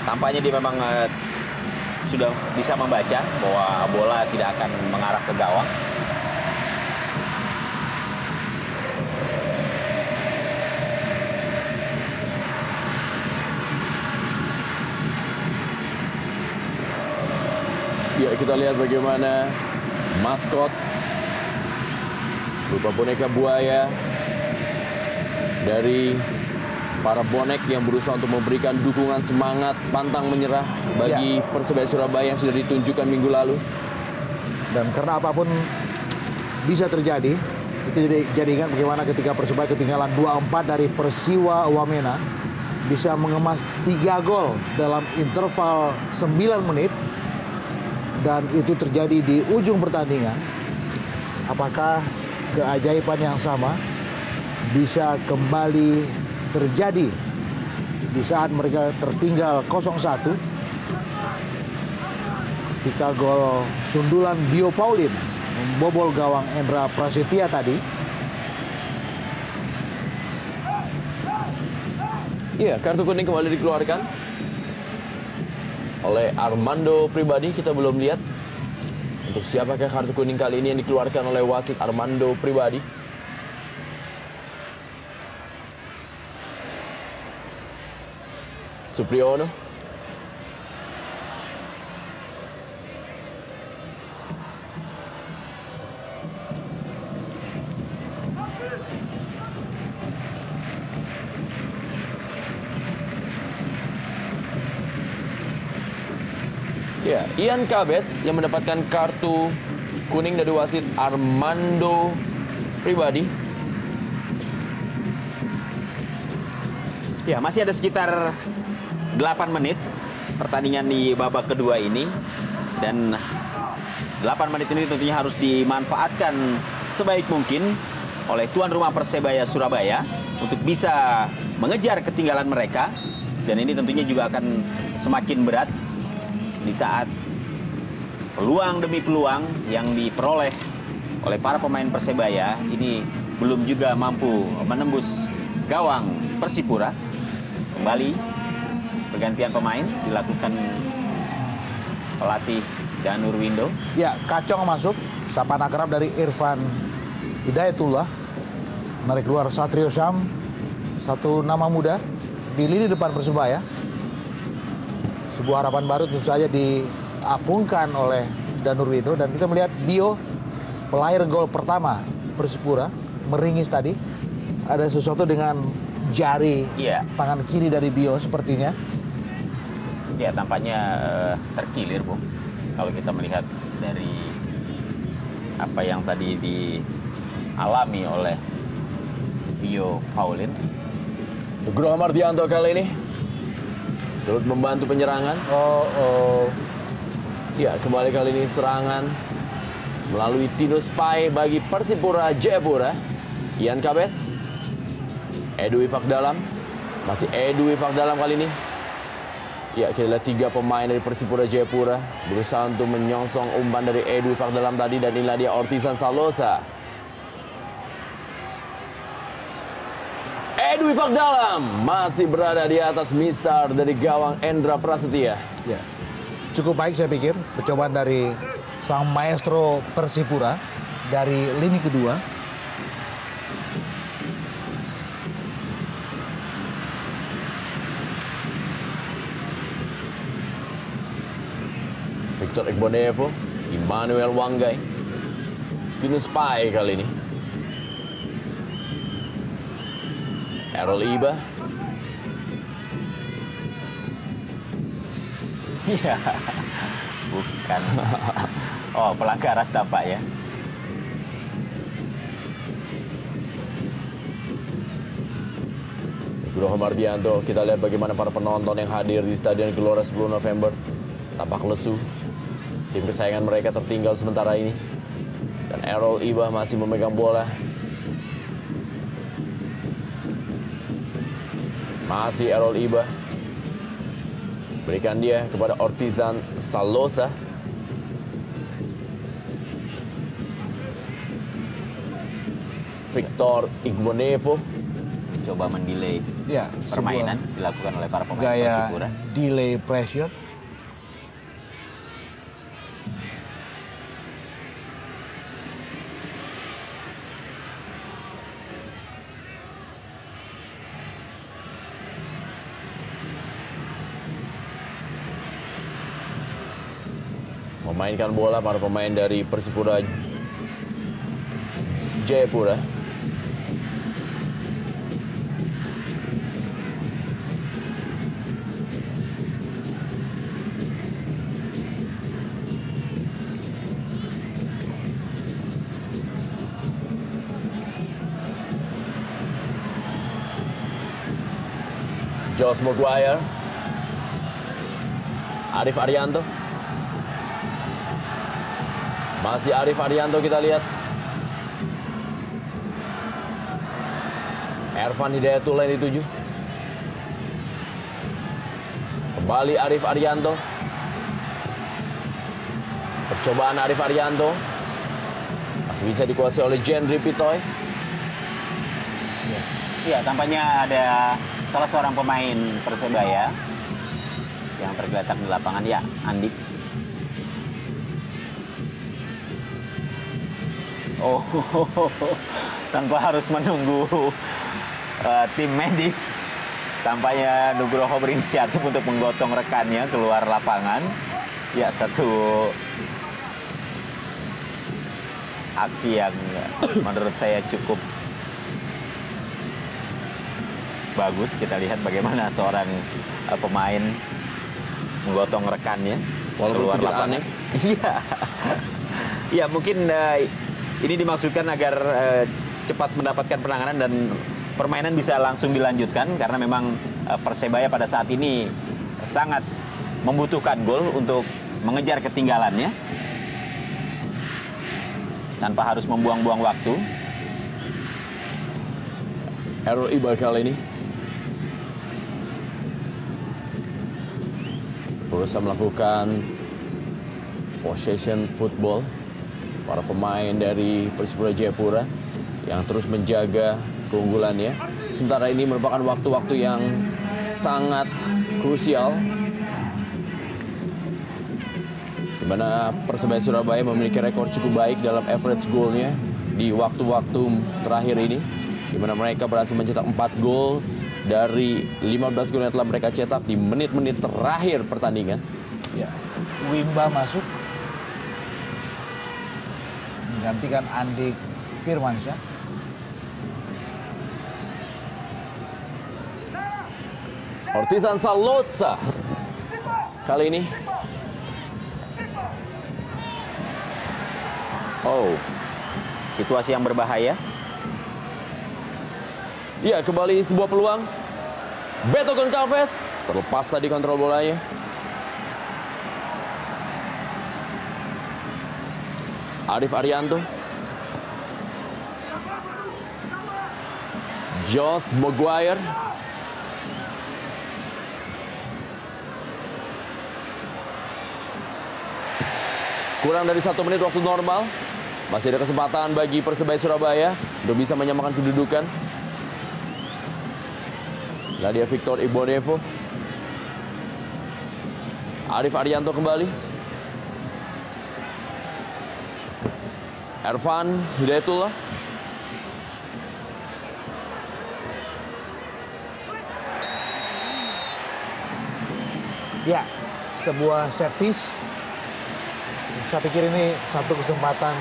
tampaknya dia memang sudah bisa membaca bahwa bola tidak akan mengarah ke gawang. Ya, kita lihat bagaimana maskot berupa boneka buaya dari para bonek yang berusaha untuk memberikan dukungan semangat pantang menyerah bagi Persebaya Surabaya yang sudah ditunjukkan minggu lalu. Dan karena apapun bisa terjadi, itu jadi ingat bagaimana ketika Persebaya ketinggalan 2-4 dari Persiwa Wamena, bisa mengemas 3 gol dalam interval 9 menit. Dan itu terjadi di ujung pertandingan. apakah keajaiban yang sama bisa kembali terjadi di saat mereka tertinggal 0-1 ketika gol sundulan Bio Paulin membobol gawang Endra Prasetya tadi. Iya, kartu kuning kembali dikeluarkan oleh Armando Pribadi. Kita belum lihat untuk siapakah kartu kuning kali ini yang dikeluarkan oleh wasit Armando Pribadi. Supriyono. Ya, Ian Cabes yang mendapatkan kartu kuning dari wasit Armando Pribadi. Ya, masih ada sekitar 8 menit pertandingan di babak kedua ini. Dan 8 menit ini tentunya harus dimanfaatkan sebaik mungkin oleh tuan rumah Persebaya Surabaya untuk bisa mengejar ketinggalan mereka. Dan ini tentunya juga akan semakin berat di saat peluang demi peluang yang diperoleh oleh para pemain Persebaya ini belum juga mampu menembus gawang Persipura. Kembali pergantian pemain dilakukan pelatih Danur Windo. Ya, Kacong masuk, sapaan akrab dari Irfan Hidayatullah. Menarik keluar Satrio Syam, satu nama muda di lini depan Persebaya. Sebuah harapan baru tentu saja diapungkan oleh Danur Windo. Dan kita melihat Bio, pelahir gol pertama Persipura, meringis tadi. Ada sesuatu dengan jari tangan kiri dari Bio sepertinya. Ya, tampaknya terkilir, Bung. Kalau kita melihat dari apa yang tadi dialami oleh Bio Paulin. Nugroho Mardianto kali ini turut membantu penyerangan. Ya, kembali kali ini serangan melalui Tinus Pai bagi Persipura Jayapura. Ian Cabes, Edu Ifak Dalam, masih Edu Ifak Dalam kali ini. Ya, kita lihat 3 pemain dari Persipura Jayapura berusaha untuk menyongsong umpan dari Edu Ifak Dalam tadi. Dan inilah dia Ortizan Salosa. Edu Ifak Dalam masih berada di atas mistar dari gawang Endra Prasetya. Ya, cukup baik saya pikir percobaan dari sang maestro Persipura dari lini kedua. Victor Igbonevo, Emmanuel Wanggai, Tinus Pai kali ini. Errol Iba. Iya, bukan. Oh, pelanggaran tapak ya. Nugroho Mardianto, kita lihat bagaimana para penonton yang hadir di Stadion Gelora 10 November tampak lesu. Tim kesayangan mereka tertinggal sementara ini. Dan Errol Iba masih memegang bola. Masih Errol Iba. Berikan dia kepada Ortizan Salosa. Victor Igbonevo. Coba mendelay Ya, permainan dilakukan oleh para pemain gaya Persipura. delay pressure. Memainkan bola para pemain dari Persipura Jayapura. Josh Maguire, Arif Arianto. Masih Arif Arianto kita lihat. Ervan Hidayatullah yang dituju. Kembali Arif Arianto. Percobaan Arif Arianto. Masih bisa dikuasai oleh Jendri Pitoy. Iya, tampaknya ada salah seorang pemain Persebaya yang tergeletak di lapangan. Ya, Andi. Oh, tanpa harus menunggu tim medis. Tampaknya Nugroho berinisiatif untuk menggotong rekannya keluar lapangan. Ya, satu aksi yang menurut saya cukup bagus. Kita lihat bagaimana seorang pemain menggotong rekannya Walaupun keluar lapangan. aneh. Iya. Ya, mungkin ini dimaksudkan agar cepat mendapatkan penanganan dan permainan bisa langsung dilanjutkan, karena memang Persebaya pada saat ini sangat membutuhkan gol untuk mengejar ketinggalannya tanpa harus membuang-buang waktu. Errol Iba kali ini berusaha melakukan possession football. Para pemain dari Persipura Jayapura yang terus menjaga keunggulannya. Sementara ini merupakan waktu-waktu yang sangat krusial, di mana Persebaya Surabaya memiliki rekor cukup baik dalam average goalnya di waktu-waktu terakhir ini, di mana mereka berhasil mencetak 4 gol dari 15 gol yang telah mereka cetak di menit-menit terakhir pertandingan. Ya, Wimba masuk menggantikan Andi Firmansyah. Ortizan Salosa kali ini. Oh, situasi yang berbahaya. Ya, kembali sebuah peluang. Beto Goncalves terlepas tadi kontrol bolanya. Arif Arianto. Josh Maguire. Kurang dari 1 menit waktu normal. Masih ada kesempatan bagi Persebaya Surabaya untuk bisa menyamakan kedudukan. Ladia Victor Ibonevo. Arif Arianto kembali. Ervan Hidayatullah. Ya, sebuah set piece. Saya pikir ini satu kesempatan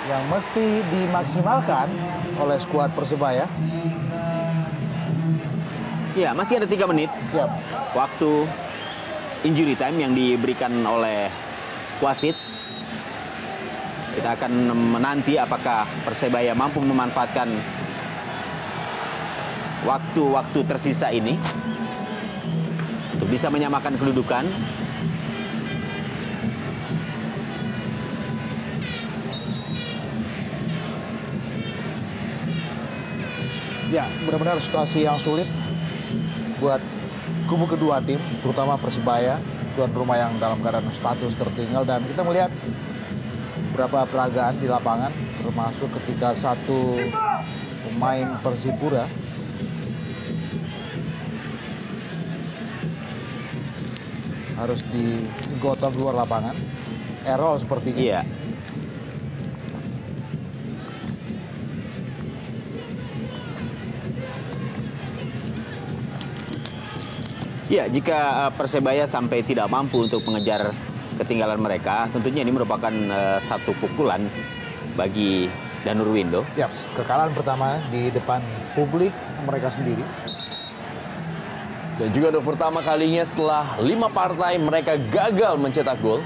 yang mesti dimaksimalkan oleh skuad Persebaya. Ya, masih ada 3 menit. Ya, Waktu injury time yang diberikan oleh wasit. Kita akan menanti apakah Persebaya mampu memanfaatkan waktu-waktu tersisa ini untuk bisa menyamakan kedudukan. ya, benar-benar situasi yang sulit buat kubu kedua tim, terutama Persebaya, tuan rumah yang dalam keadaan status tertinggal. Dan kita melihat beberapa peragaan di lapangan, termasuk ketika satu pemain Persipura harus digotong keluar lapangan. Errol sepertinya. Iya. Ya, jika Persebaya sampai tidak mampu untuk mengejar ketinggalan mereka, tentunya ini merupakan satu pukulan bagi Danur Windo. Ya, kekalahan pertama di depan publik mereka sendiri. Dan juga untuk pertama kalinya setelah 5 partai mereka gagal mencetak gol.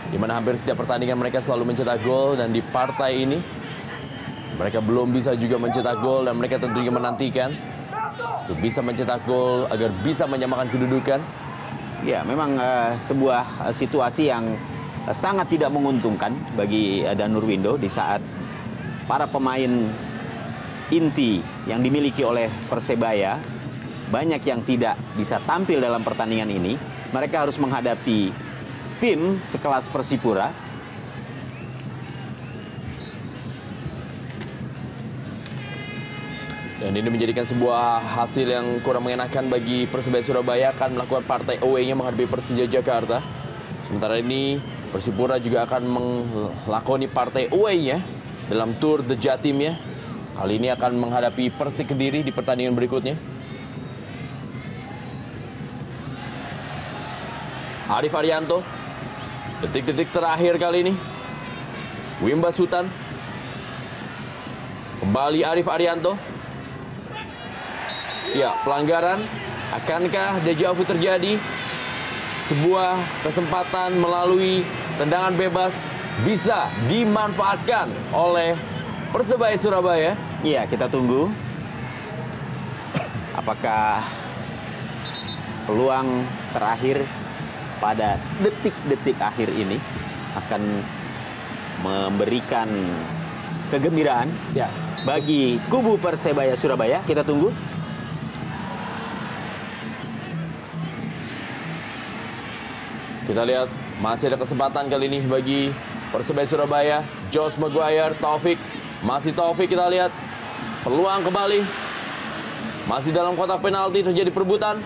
Di mana hampir setiap pertandingan mereka selalu mencetak gol, dan di partai ini mereka belum bisa juga mencetak gol, dan mereka tentunya menantikan untuk bisa mencetak gol agar bisa menyamakan kedudukan. Ya, memang sebuah situasi yang sangat tidak menguntungkan bagi Danur Windo di saat para pemain inti yang dimiliki oleh Persebaya banyak yang tidak bisa tampil dalam pertandingan ini. Mereka harus menghadapi tim sekelas Persipura. Dan ini menjadikan sebuah hasil yang kurang mengenakan bagi Persebaya Surabaya akan melakukan partai away-nya menghadapi Persija Jakarta. Sementara ini Persipura juga akan melakoni partai away-nya dalam Tour de Jatim-nya. Kali ini akan menghadapi Persik Kediri di pertandingan berikutnya. Arif Arianto, detik-detik terakhir kali ini. Wimba Sutan. Kembali Arif Arianto. Ya, pelanggaran. Akankah deja vu terjadi? Sebuah kesempatan melalui tendangan bebas bisa dimanfaatkan oleh Persebaya Surabaya. Iya, kita tunggu. Apakah peluang terakhir pada detik-detik akhir ini akan memberikan kegembiraan Ya. bagi kubu Persebaya Surabaya? Kita tunggu. Kita lihat masih ada kesempatan kali ini bagi Persebaya Surabaya. Josh Maguire, Taufik. Masih Taufik, kita lihat. Peluang kembali. Masih dalam kotak penalti terjadi perebutan.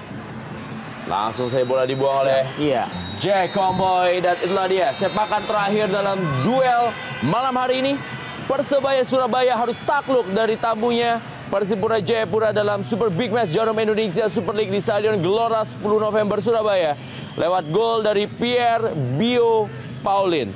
Langsung saya bola dibuang oleh Iya. Jack Comboy. Dan itulah dia sepakan terakhir dalam duel malam hari ini. Persebaya Surabaya harus takluk dari tamunya Persipura Jayapura dalam Super Big Match Jarum Indonesia Super League di Stadion Gelora 10 November Surabaya lewat gol dari Pierre Bio Paulin.